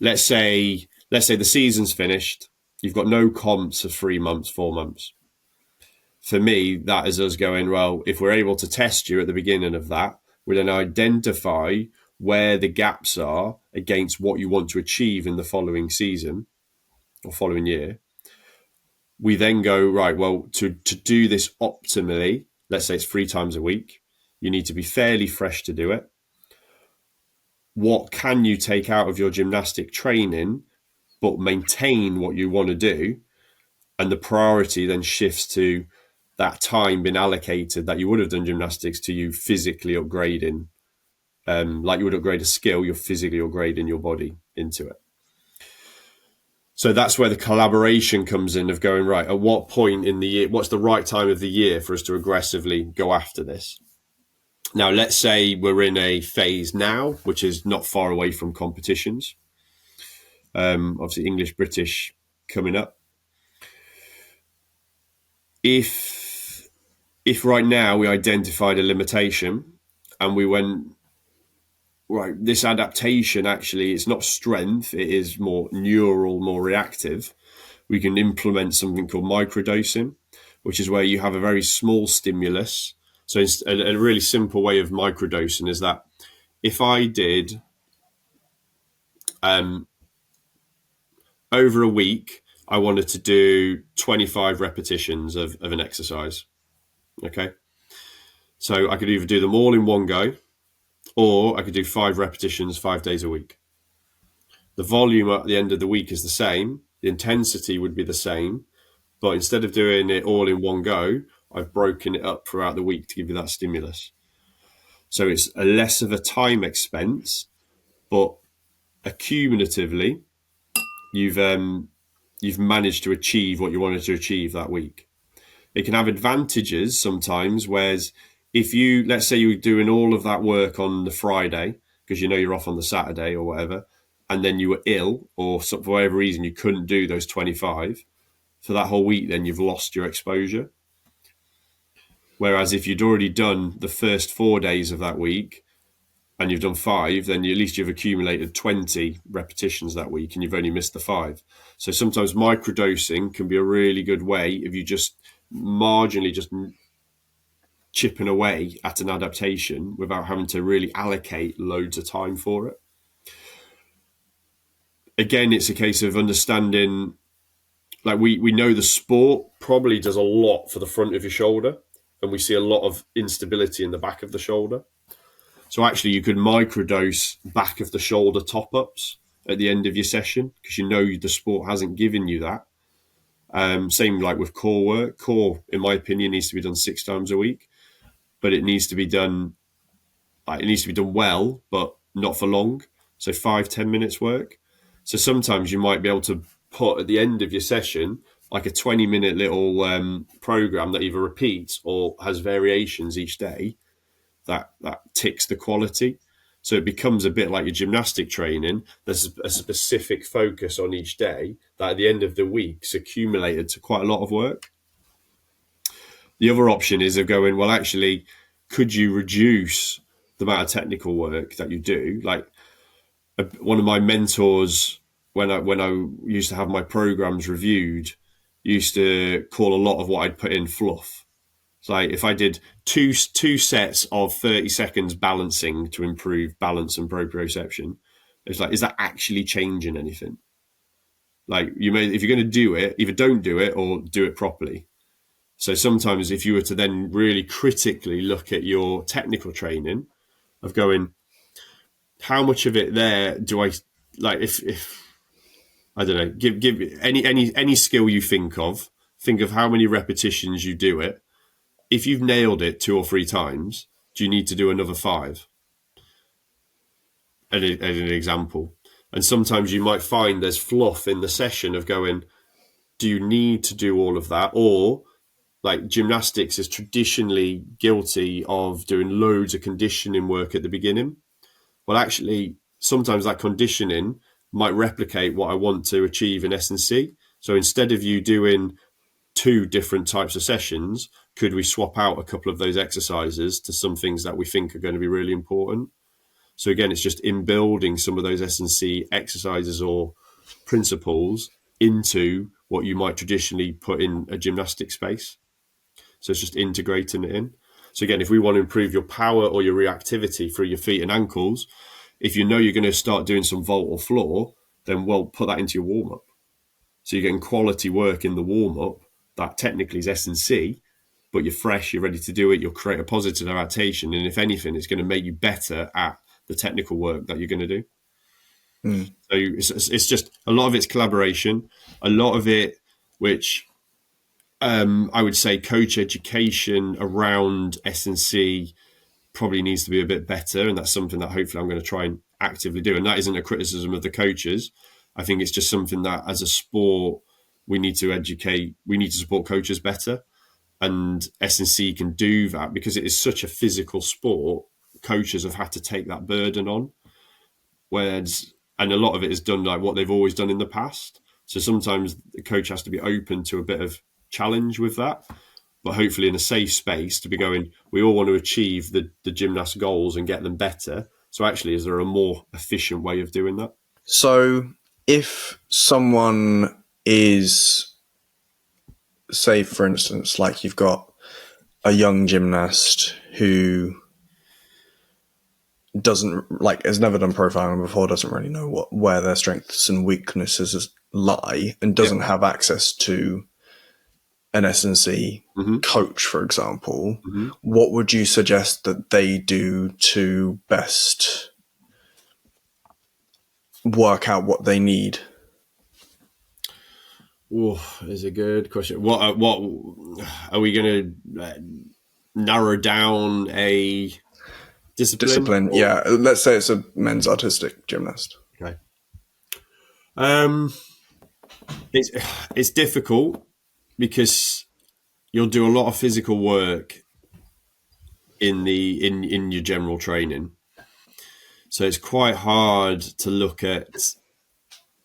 let's say the season's finished, you've got no comps for 3 months, 4 months. For me, that is us going, well, if we're able to test you at the beginning of that, we then identify where the gaps are against what you want to achieve in the following season or following year. We then go, right, well, to do this optimally, let's say it's 3 times a week, you need to be fairly fresh to do it. What can you take out of your gymnastic training but maintain what you want to do? And the priority then shifts to that time being allocated that you would have done gymnastics to you physically upgrading. Like you would upgrade a skill, you're physically upgrading your body into it. So that's where the collaboration comes in of going, right, at what point in the year, what's the right time of the year for us to aggressively go after this? Now, let's say we're in a phase now, which is not far away from competitions. Obviously, English, British coming up. If right now we identified a limitation and we went, right, this adaptation actually, it's not strength, it is more neural, more reactive. We can implement something called microdosing, which is where you have a very small stimulus. So it's a really simple way of microdosing is that if I did over a week, I wanted to do 25 repetitions of an exercise. Okay. So I could either do them all in one go, or I could do 5 repetitions 5 days a week. The volume at the end of the week is the same. The intensity would be the same. But instead of doing it all in one go, I've broken it up throughout the week to give you that stimulus. So it's a less of a time expense, but accumulatively, you've managed to achieve what you wanted to achieve that week. It can have advantages sometimes, whereas if you, let's say you were doing all of that work on the Friday, because you know you're off on the Saturday or whatever, and then you were ill or for whatever reason you couldn't do those 25, for that whole week, then you've lost your exposure. Whereas if you'd already done the first 4 days of that week, and you've done 5, then at least you've accumulated 20 repetitions that week and you've only missed the 5. So sometimes microdosing can be a really good way if you just marginally just chipping away at an adaptation without having to really allocate loads of time for it. Again, it's a case of understanding, like we know the sport probably does a lot for the front of your shoulder, and we see a lot of instability in the back of the shoulder. So actually you could microdose back of the shoulder top-ups at the end of your session because you know the sport hasn't given you that. Same like with core work. Core, in my opinion, needs to be done 6 times a week, but it needs to be done well, but not for long. So 5-10 minutes work. So sometimes you might be able to put at the end of your session like a 20-minute little program that either repeats or has variations each day that ticks the quality. So it becomes a bit like your gymnastic training. There's a specific focus on each day that at the end of the week's accumulated to quite a lot of work. The other option is of going, well, actually, could you reduce the amount of technical work that you do? Like one of my mentors, when I used to have my programs reviewed, used to call a lot of what I'd put in fluff. It's like if I did two sets of 30 seconds balancing to improve balance and proprioception, it's like, is that actually changing anything? Like if you're going to do it, either don't do it or do it properly. So sometimes if you were to then really critically look at your technical training of going, how much of it there do I like? If I don't know, give any skill you think of how many repetitions you do it. If you've nailed it 2 or 3 times, do you need to do another 5? As an example. And sometimes you might find there's fluff in the session of going, do you need to do all of that? Or like gymnastics is traditionally guilty of doing loads of conditioning work at the beginning. Well, actually, sometimes that conditioning might replicate what I want to achieve in S&C. So instead of you doing 2 different types of sessions, could we swap out a couple of those exercises to some things that we think are going to be really important? So again, it's just in building some of those S&C exercises or principles into what you might traditionally put in a gymnastic space. So it's just integrating it in. So again, if we want to improve your power or your reactivity through your feet and ankles, if you know you're going to start doing some vault or floor, then put that into your warm-up. So you're getting quality work in the warm-up that technically is S&C, but you're fresh, you're ready to do it, you'll create a positive adaptation, and if anything, it's going to make you better at the technical work that you're going to do. So it's just a lot of it's collaboration, a lot of it which I would say coach education around S&C probably needs to be a bit better, and that's something that hopefully I'm going to try and actively do. And that isn't a criticism of the coaches. I think it's just something that as a sport we need to educate, we need to support coaches better, and S&C can do that because it is such a physical sport. Coaches have had to take that burden on, and a lot of it is done like what they've always done in the past. So sometimes the coach has to be open to a bit of challenge with that, but hopefully in a safe space to be going, we all want to achieve the gymnast goals and get them better. So actually, is there a more efficient way of doing that? So if someone is, say, for instance, like you've got a young gymnast who has never done profiling before, doesn't really know where their strengths and weaknesses lie, and doesn't have access to an S&C coach, for example, what would you suggest that they do to best work out what they need? Oh, is a good question. What are we going to narrow down a discipline? Yeah. Let's say it's a men's artistic gymnast. Okay. It's difficult because you'll do a lot of physical work in your general training. So it's quite hard to look at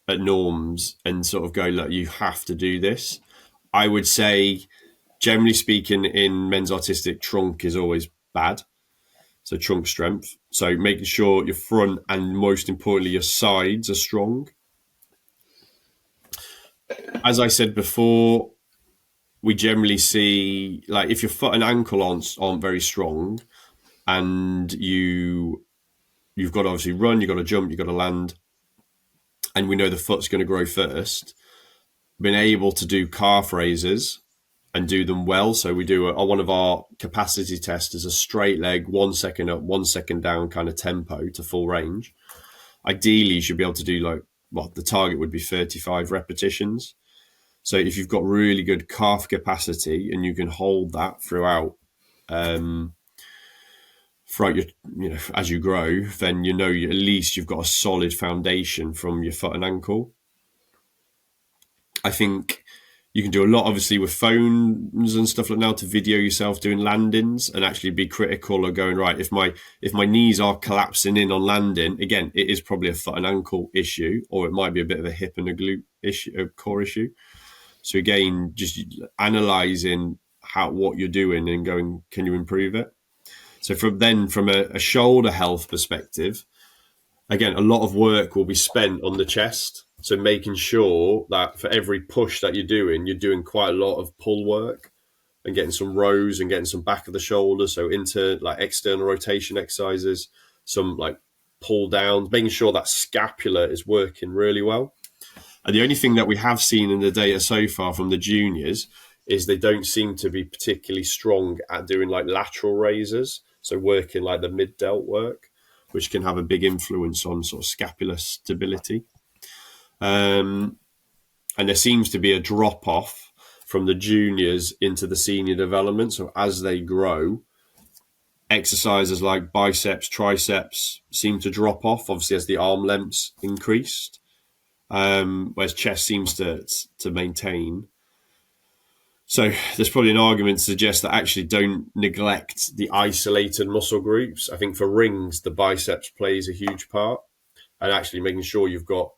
norms and sort of go, look, you have to do this. I would say, generally speaking, in men's artistic, trunk is always bad. so trunk strength. So making sure your front and most importantly your sides are strong. As I said before, we generally see, like, if your foot and ankle aren't very strong, and you've got to obviously run, you've got to jump, you've got to land, and we know the foot's going to grow first. Being able to do calf raises and do them well. So we do one of our capacity tests is a straight leg, 1 second up, 1 second down kind of tempo to full range. Ideally, you should be able to do the target would be 35 repetitions. So if you've got really good calf capacity and you can hold that throughout your, as you grow, then at least you've got a solid foundation from your foot and ankle. I think you can do a lot, obviously, with phones and stuff like now to video yourself doing landings and actually be critical of going, right, if my knees are collapsing in on landing, again, it is probably a foot and ankle issue, or it might be a bit of a hip and a glute issue, a core issue. So again, just analysing what you're doing and going, can you improve it? So from a shoulder health perspective, again, a lot of work will be spent on the chest. So making sure that for every push that you're doing quite a lot of pull work and getting some rows and getting some back of the shoulder. So into like external rotation exercises, some like pull downs, making sure that scapula is working really well. And the only thing that we have seen in the data so far from the juniors is they don't seem to be particularly strong at doing like lateral raises. So working like the mid delt work, which can have a big influence on sort of scapular stability. And there seems to be a drop off from the juniors into the senior development. So as they grow, exercises like biceps, triceps seem to drop off, obviously, as the arm lengths increased, whereas chest seems to maintain. So there's probably an argument to suggest that actually don't neglect the isolated muscle groups. I think for rings, the biceps plays a huge part, and actually making sure you've got,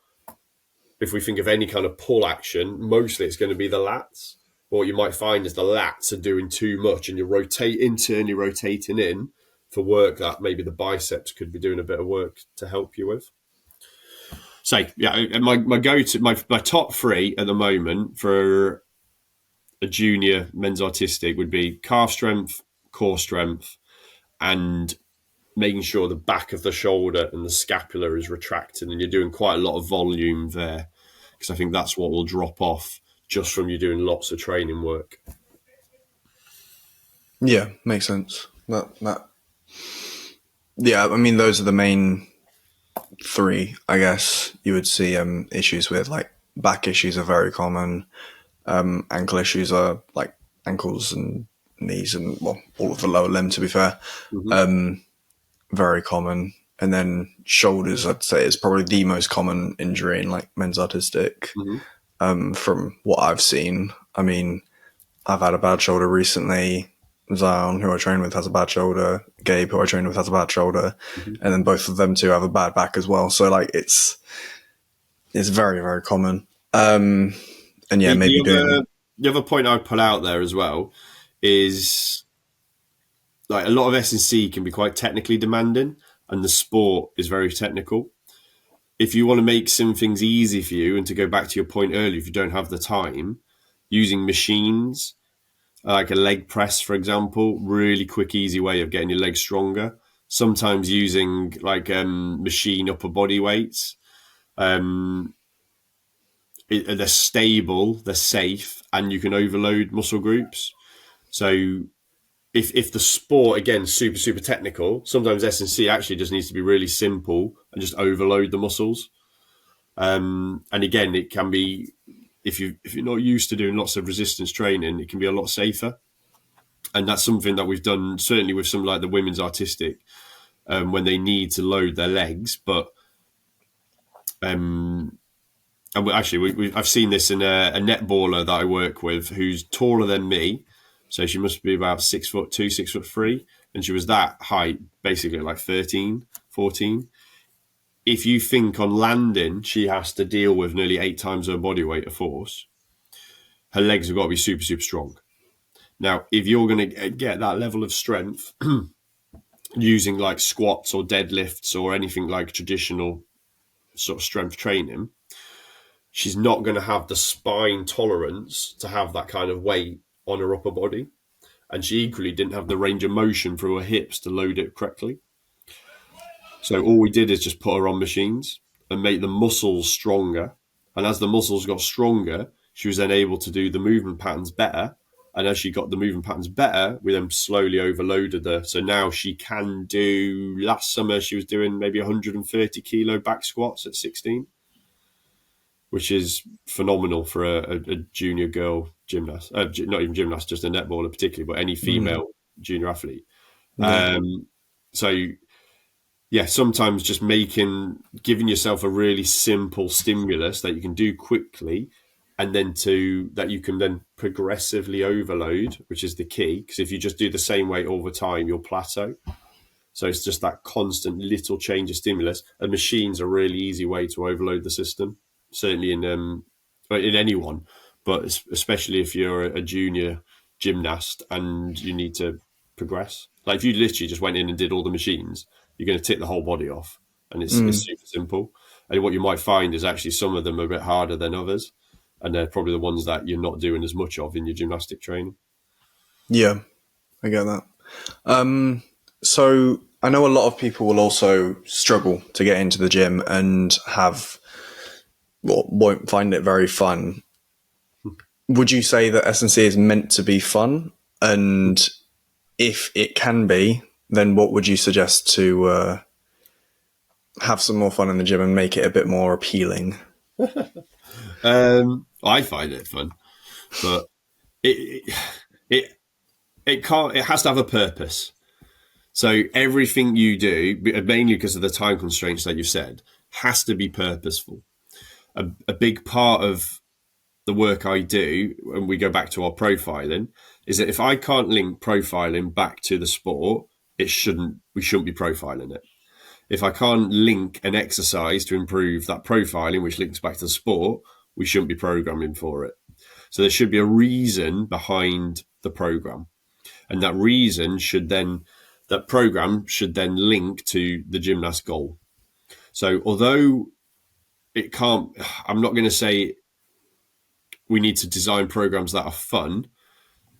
if we think of any kind of pull action, mostly it's going to be the lats. But what you might find is the lats are doing too much and you're internally rotating in for work that maybe the biceps could be doing a bit of work to help you with. So yeah, my top three at the moment for a junior men's artistic would be calf strength, core strength, and making sure the back of the shoulder and the scapula is retracted, and you're doing quite a lot of volume there, because I think that's what will drop off just from you doing lots of training work. Yeah, makes sense. Yeah, I mean, those are the main three, I guess, you would see issues with. Like, back issues are very common. Ankle issues are like ankles and knees and, well, all of the lower limb, to be fair. Mm-hmm. Very common. And then shoulders, I'd say, is probably the most common injury in like men's artistic. Mm-hmm. From what I've seen. I mean, I've had a bad shoulder recently. Zion, who I train with, has a bad shoulder. Gabe, who I train with, has a bad shoulder. Mm-hmm. And then both of them two have a bad back as well. So like it's very, very common. And yeah, the other point I'd put out there as well is, like, a lot of S&C can be quite technically demanding, and the sport is very technical. If you want to make some things easy for you, and to go back to your point earlier, if you don't have the time, using machines, like a leg press, for example, really quick, easy way of getting your legs stronger. Sometimes using like machine upper body weights. They're stable, they're safe, and you can overload muscle groups. So if the sport, again, super, super technical, sometimes S&C actually just needs to be really simple and just overload the muscles. And again, it can be, if you're not used to doing lots of resistance training, it can be a lot safer. And that's something that we've done, certainly with some like the women's artistic, when they need to load their legs. But and I've seen this in a netballer that I work with who's taller than me. So she must be about 6'2", 6'3", and she was that height basically like 13, 14. If you think on landing, she has to deal with nearly 8 times her body weight of force. Her legs have got to be super, super strong. Now, if you're going to get that level of strength, using like squats or deadlifts or anything like traditional sort of strength training, she's not going to have the spine tolerance to have that kind of weight on her upper body. And she equally didn't have the range of motion through her hips to load it correctly. So all we did is just put her on machines and make the muscles stronger. And as the muscles got stronger, she was then able to do the movement patterns better. And as she got the movement patterns better, we then slowly overloaded her. So now she can do, last summer, she was doing maybe 130 kilo back squats at 16, which is phenomenal for a junior girl gymnast. Not even gymnast, just a netballer particularly, but any female junior athlete. Yeah. So yeah, sometimes just giving yourself a really simple stimulus that you can do quickly, and then that you can then progressively overload, which is the key. Because if you just do the same weight all the time, you'll plateau. So it's just that constant little change of stimulus. And machines are a really easy way to overload the system, certainly in anyone, but especially if you're a junior gymnast and you need to progress. Like if you literally just went in and did all the machines, you're going to tick the whole body off, and it's super simple. And what you might find is actually some of them are a bit harder than others, and they're probably the ones that you're not doing as much of in your gymnastic training. Yeah, I get that. So I know a lot of people will also struggle to get into the gym and won't find it very fun. Would you say that S&C is meant to be fun? And if it can be, then what would you suggest to have some more fun in the gym and make it a bit more appealing? I find it fun, but it has to have a purpose. So everything you do, mainly because of the time constraints that you said, has to be purposeful. A big part of the work I do, and we go back to our profiling, is that if I can't link profiling back to the sport, we shouldn't be profiling it. If I can't link an exercise to improve that profiling, which links back to the sport, we shouldn't be programming for it. So there should be a reason behind the program. And that program should then link to the gymnast goal. So although I'm not going to say we need to design programs that are fun,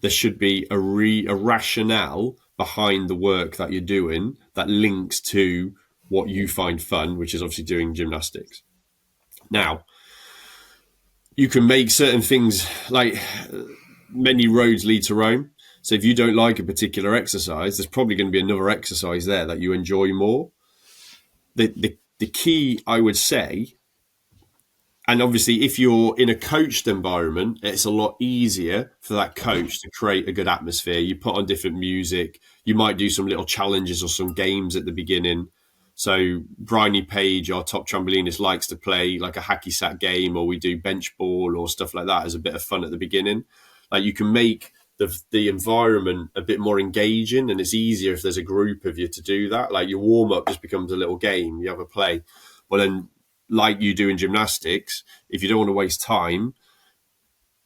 there should be a rationale behind the work that you're doing that links to what you find fun, which is obviously doing gymnastics. Now, you can make certain things, like many roads lead to Rome. So if you don't like a particular exercise, there's probably going to be another exercise there that you enjoy more. The key, I would say, and obviously if you're in a coached environment, it's a lot easier for that coach to create a good atmosphere. You put on different music. You might do some little challenges or some games at the beginning. So Bryony Page, our top trampolinist, likes to play like a hacky sack game, or we do bench ball or stuff like that as a bit of fun at the beginning. Like you can make the environment a bit more engaging, and it's easier if there's a group of you to do that. Like your warm up just becomes a little game. You have a play. Well, then, like you do in gymnastics, if you don't want to waste time,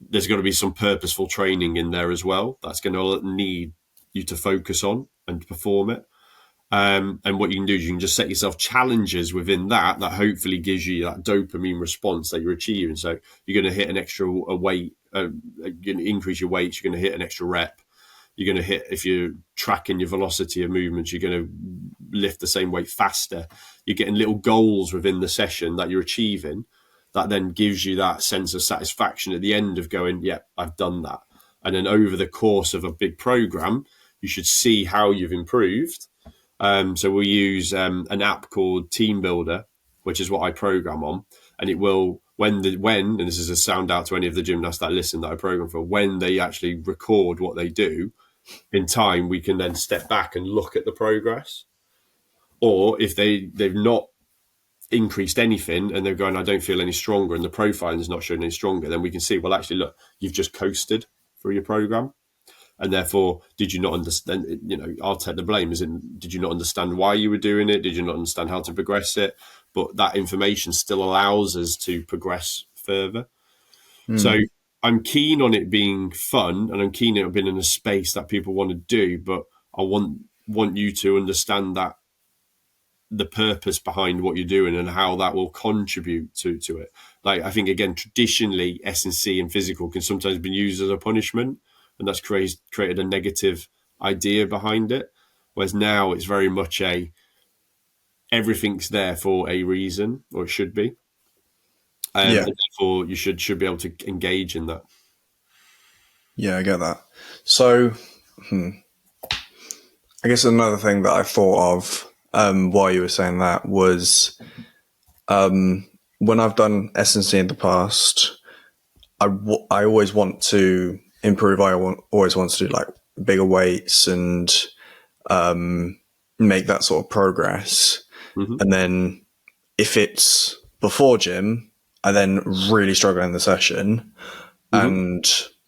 there's got to be some purposeful training in there as well. That's going to need you to focus on and perform it. And what you can do is you can just set yourself challenges within that hopefully gives you that dopamine response that you're achieving. So you're going to hit an extra weight, you're going to increase your weights, you're going to hit an extra rep. You're going to hit, if you're tracking your velocity of movements, you're going to lift the same weight faster. You're getting little goals within the session that you're achieving that then gives you that sense of satisfaction at the end of going, yeah, I've done that. And then over the course of a big program, you should see how you've improved. So we'll use an app called Team Builder, which is what I program on. And it will, and this is a sound out to any of the gymnasts that listen that I program for, when they actually record what they do, in time, we can then step back and look at the progress. Or if they've not increased anything and they're going, I don't feel any stronger, and the profiling is not showing any stronger, then we can see, well, actually, look, you've just coasted through your program. And therefore, did you not understand? I'll take the blame. Did you not understand why you were doing it? Did you not understand how to progress it? But that information still allows us to progress further. So I'm keen on it being fun, and I'm keen on it being in a space that people want to do, but I want want you to understand that the purpose behind what you're doing and how that will contribute to it. Like, I think, again, traditionally S&C and physical can sometimes be used as a punishment, and that's created a negative idea behind it. Whereas now it's very much everything's there for a reason, or it should be. Yeah. And therefore you should be able to engage in that. Yeah, I get that. So, I guess another thing that I thought of while you were saying that was when I've done S&C in the past, I always want to improve. Always want to do like bigger weights and make that sort of progress. Mm-hmm. And then if it's before gym, I then really struggle in the session, and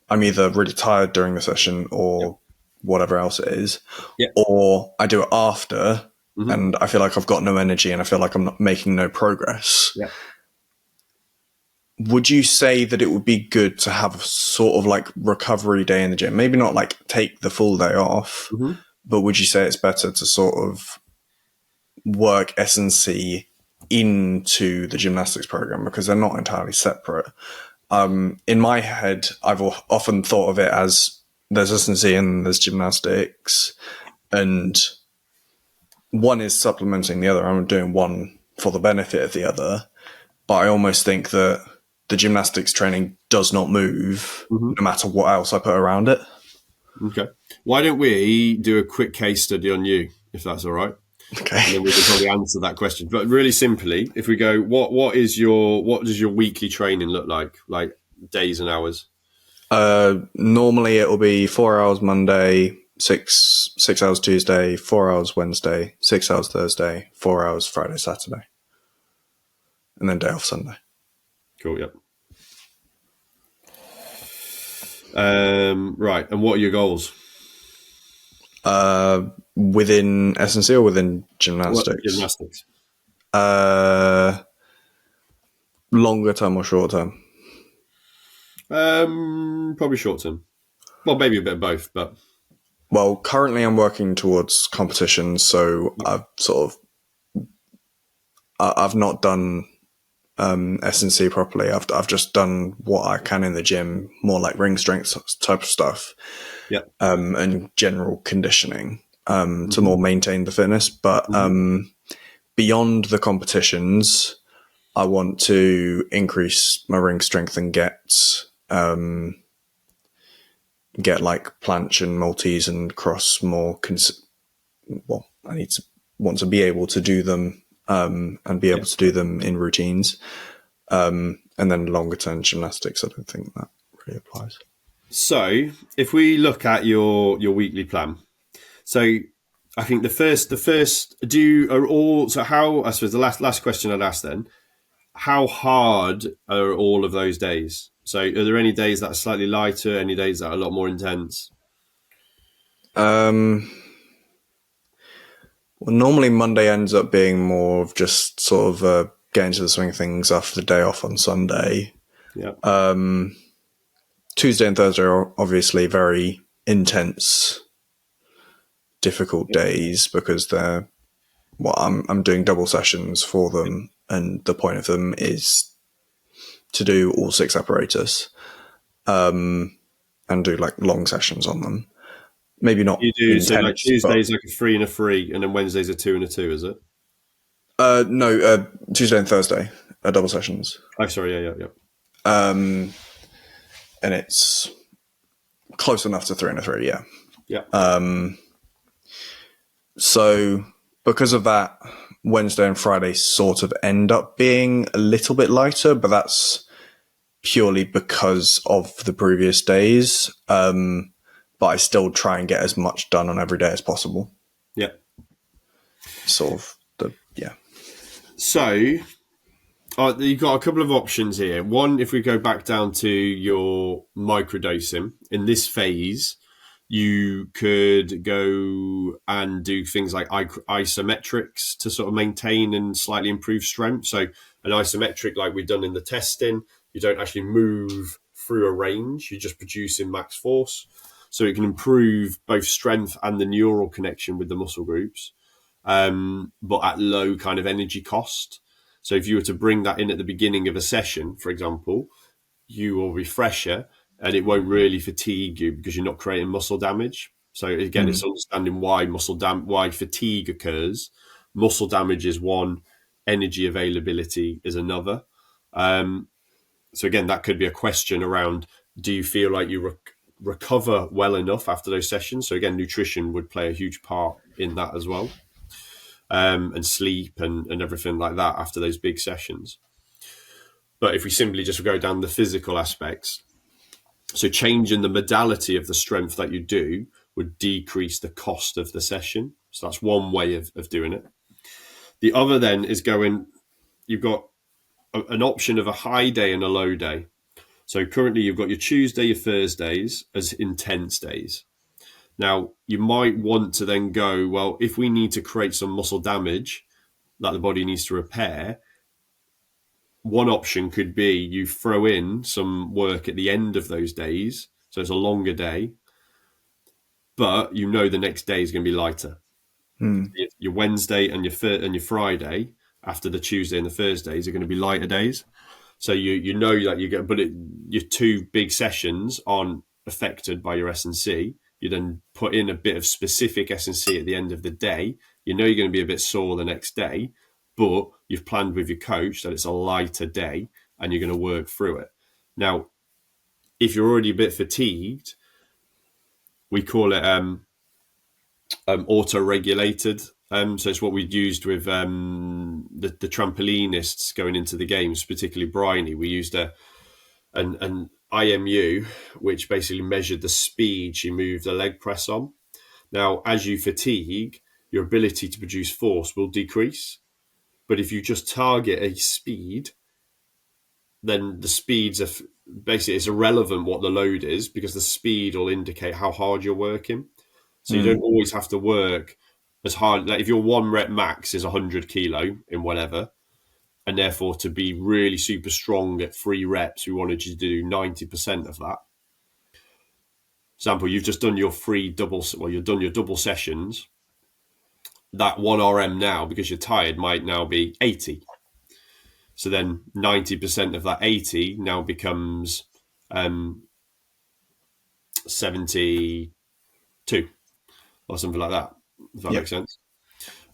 I'm either really tired during the session or whatever else it is, or I do it after and I feel like I've got no energy and I feel like I'm not making no progress. Yeah. Would you say that it would be good to have a sort of like recovery day in the gym? Maybe not like take the full day off, but would you say it's better to sort of work S&C into the gymnastics program because they're not entirely separate? In my head, I've often thought of it as there's S&C and there's gymnastics, and one is supplementing the other. I'm doing one for the benefit of the other, but I almost think that the gymnastics training does not move no matter what else I put around it. Okay. Why don't we do a quick case study on you, if that's all right? Okay. And then we can probably answer that question. But really simply, if we go, what does your weekly training look like days and hours? Normally it will be 4 hours Monday, 6 hours Tuesday, 4 hours Wednesday, 6 hours Thursday, 4 hours Friday, Saturday, and then day off Sunday. Cool. Yep. Right. And what are your goals? Within S&C or within gymnastics? Gymnastics. Longer term or short term? Probably short term. Well, maybe a bit of both, but. Well, currently I'm working towards competitions, so I've not done S&C properly. I've just done what I can in the gym, more like ring strength type of stuff, and general conditioning to more maintain the fitness. But beyond the competitions, I want to increase my ring strength and get like planche and multis and cross more. I want to be able to do them and be able to do them in routines. And then longer term gymnastics, I don't think that really applies. So if we look at your weekly plan, so I think I suppose the last question I'd ask then, how hard are all of those days? So are there any days that are slightly lighter, any days that are a lot more intense? Well, normally Monday ends up being more of just sort of getting to the swing of things after the day off on Sunday. Yeah. Tuesday and Thursday are obviously very intense, difficult days because I'm doing double sessions for them, and the point of them is to do all 6 apparatus, and do like long sessions on them. Maybe not. You do, intense, so like Tuesday's like a 3 and a 3, and then Wednesday's a 2 and a 2, is it? No, Tuesday and Thursday are double sessions. Oh, sorry, yeah. And it's close enough to 3 and a 3, yeah. Yeah. So because of that, Wednesday and Friday sort of end up being a little bit lighter, but that's purely because of the previous days. But I still try and get as much done on every day as possible. Yeah. Sort of yeah. So you've got a couple of options here. One, if we go back down to your microdosing, in this phase, you could go and do things like isometrics to sort of maintain and slightly improve strength. So an isometric, like we've done in the testing, you don't actually move through a range, you're just producing max force. So it can improve both strength and the neural connection with the muscle groups, but at low kind of energy cost. So if you were to bring that in at the beginning of a session, for example, you will refresher and it won't really fatigue you because you're not creating muscle damage. So again, it's understanding why why fatigue occurs. Muscle damage is one, energy availability is another. So again, that could be a question around: do you feel like you recover well enough after those sessions? So again, nutrition would play a huge part in that as well, and sleep and everything like that after those big sessions. But if we simply just go down the physical aspects, so changing the modality of the strength that you do would decrease the cost of the session. So that's one way of doing it. The other then is you've got an option of a high day and a low day. So currently you've got your Tuesday, your Thursdays as intense days. Now you might want to then go, well, if we need to create some muscle damage that the body needs to repair, one option could be you throw in some work at the end of those days. So it's a longer day, but you know the next day is going to be lighter. Your Wednesday and your Friday after the Tuesday and the Thursdays are going to be lighter days. So you know that you get, but your two big sessions aren't affected by your S&C. You then put in a bit of specific S&C at the end of the day. You know you're going to be a bit sore the next day, but you've planned with your coach that it's a lighter day and you're going to work through it. Now, if you're already a bit fatigued, we call it auto-regulated. So it's what we'd used with the trampolinists going into the games, particularly Bryony. We used an IMU, which basically measured the speed she moved the leg press on. Now, as you fatigue, your ability to produce force will decrease. But if you just target a speed, then the speeds are basically, it's irrelevant what the load is because the speed will indicate how hard you're working. So you don't always have to work as hard. Like if your 1 rep max is 100 kilo in whatever, and therefore to be really super strong at 3 reps, we wanted you to do 90% of that. Example, you've just done your you've done your double sessions. That 1 RM now, because you're tired, might now be 80. So then 90% of that 80 now becomes 72 or something like that, if that makes sense.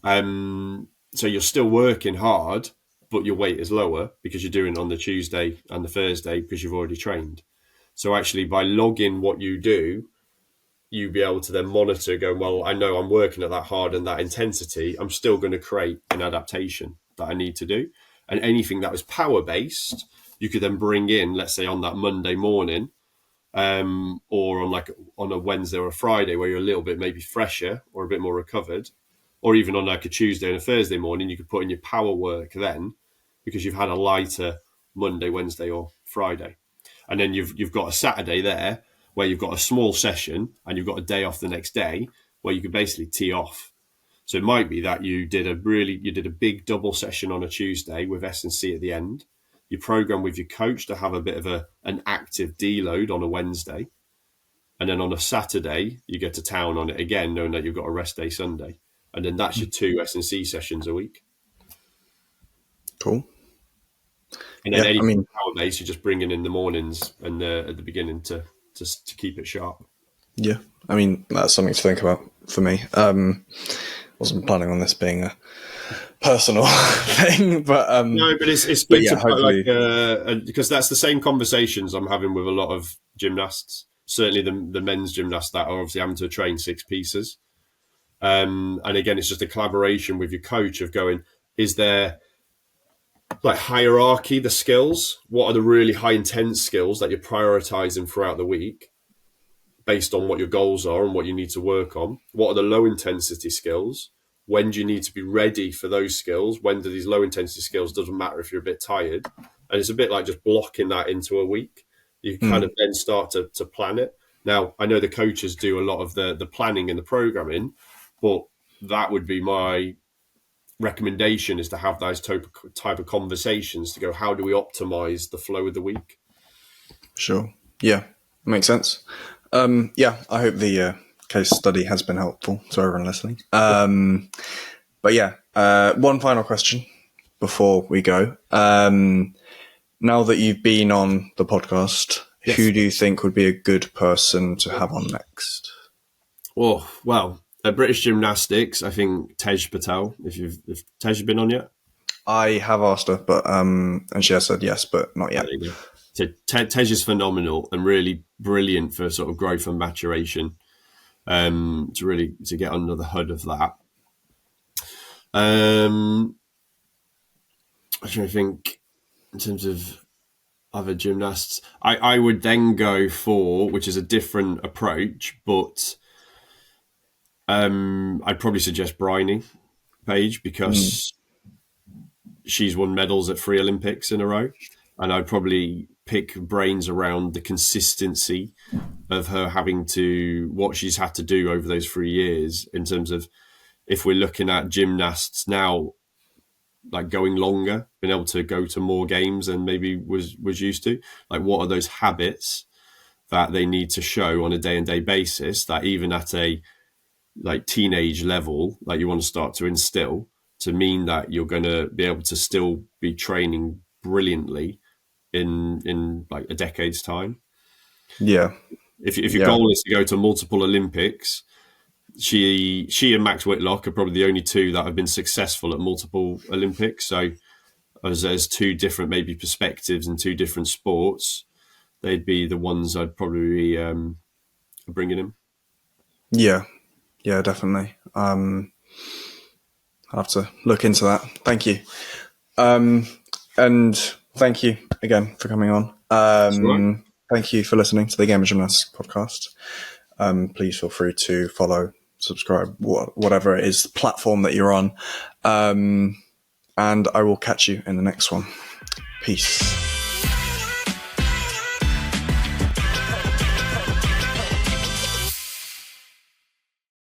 So you're still working hard, but your weight is lower because you're doing it on the Tuesday and the Thursday because you've already trained. So actually by logging what you do, you'll be able to then monitor, go, well, I know I'm working at that hard and that intensity. I'm still going to create an adaptation that I need to do. And anything that was power-based, you could then bring in, let's say on that Monday morning, or on a Wednesday or a Friday where you're a little bit maybe fresher or a bit more recovered, or even on like a Tuesday and a Thursday morning, you could put in your power work then because you've had a lighter Monday, Wednesday or Friday. And then you've got a Saturday there where you've got a small session and you've got a day off the next day where you could basically tee off. So it might be that you did a big double session on a Tuesday with S&C at the end. You program with your coach to have a bit of an active deload on a Wednesday. And then on a Saturday, you go to town on it again, knowing that you've got a rest day Sunday. And then that's your 2 S&C sessions a week. Cool. And then power base, you're just bringing in the mornings and at the beginning to keep it sharp. Yeah, I mean, that's something to think about for me. Wasn't planning on this being a personal thing, but no, but it's good to hopefully... because that's the same conversations I'm having with a lot of gymnasts. Certainly the men's gymnasts that are obviously having to train 6 pieces. And again, it's just a collaboration with your coach of going, is there like hierarchy, the skills? What are the really high intense skills that you're prioritizing throughout the week based on what your goals are and what you need to work on? What are the low intensity skills? When do you need to be ready for those skills? When do these low intensity skills? Doesn't matter if you're a bit tired. And it's a bit like just blocking that into a week. You kind of then start to plan it. Now, I know the coaches do a lot of the planning and the programming, but that would be my recommendation, is to have those type of conversations to go, how do we optimize the flow of the week? Sure. Yeah, makes sense. Yeah, I hope the case study has been helpful to everyone listening. But yeah, one final question before we go. Now that you've been on the podcast, Yes. who do you think would be a good person to have on next? Oh, well, at British Gymnastics, I think Tej Patel. If Tej has been on yet? I have asked her, but and she has said yes, but not yet. There you go. Tej is phenomenal and really brilliant for sort of growth and maturation. To get under the hood of that. I'm trying to think in terms of other gymnasts. I would then go for, which is a different approach, but I'd probably suggest Bryony Page because she's won medals at 3 Olympics in a row. And I'd probably pick brains around the consistency of her having to, what she's had to do over those 3 years in terms of, if we're looking at gymnasts now, like going longer, being able to go to more games than maybe was used to, like what are those habits that they need to show on a day-to-day basis that even at a like teenage level, like you want to start to instill to mean that you're going to be able to still be training brilliantly in like a decade's time. Yeah. If your goal is to go to multiple Olympics, she and Max Whitlock are probably the only two that have been successful at multiple Olympics. So as there's two different maybe perspectives and two different sports, they'd be the ones I'd probably be bringing in. Yeah, definitely. I'll have to look into that. Thank you. And thank you again for coming on. Right. Thank you for listening to the Game of Gymnastics podcast. Please feel free to follow, subscribe, whatever it is, platform that you're on. And I will catch you in the next one. Peace.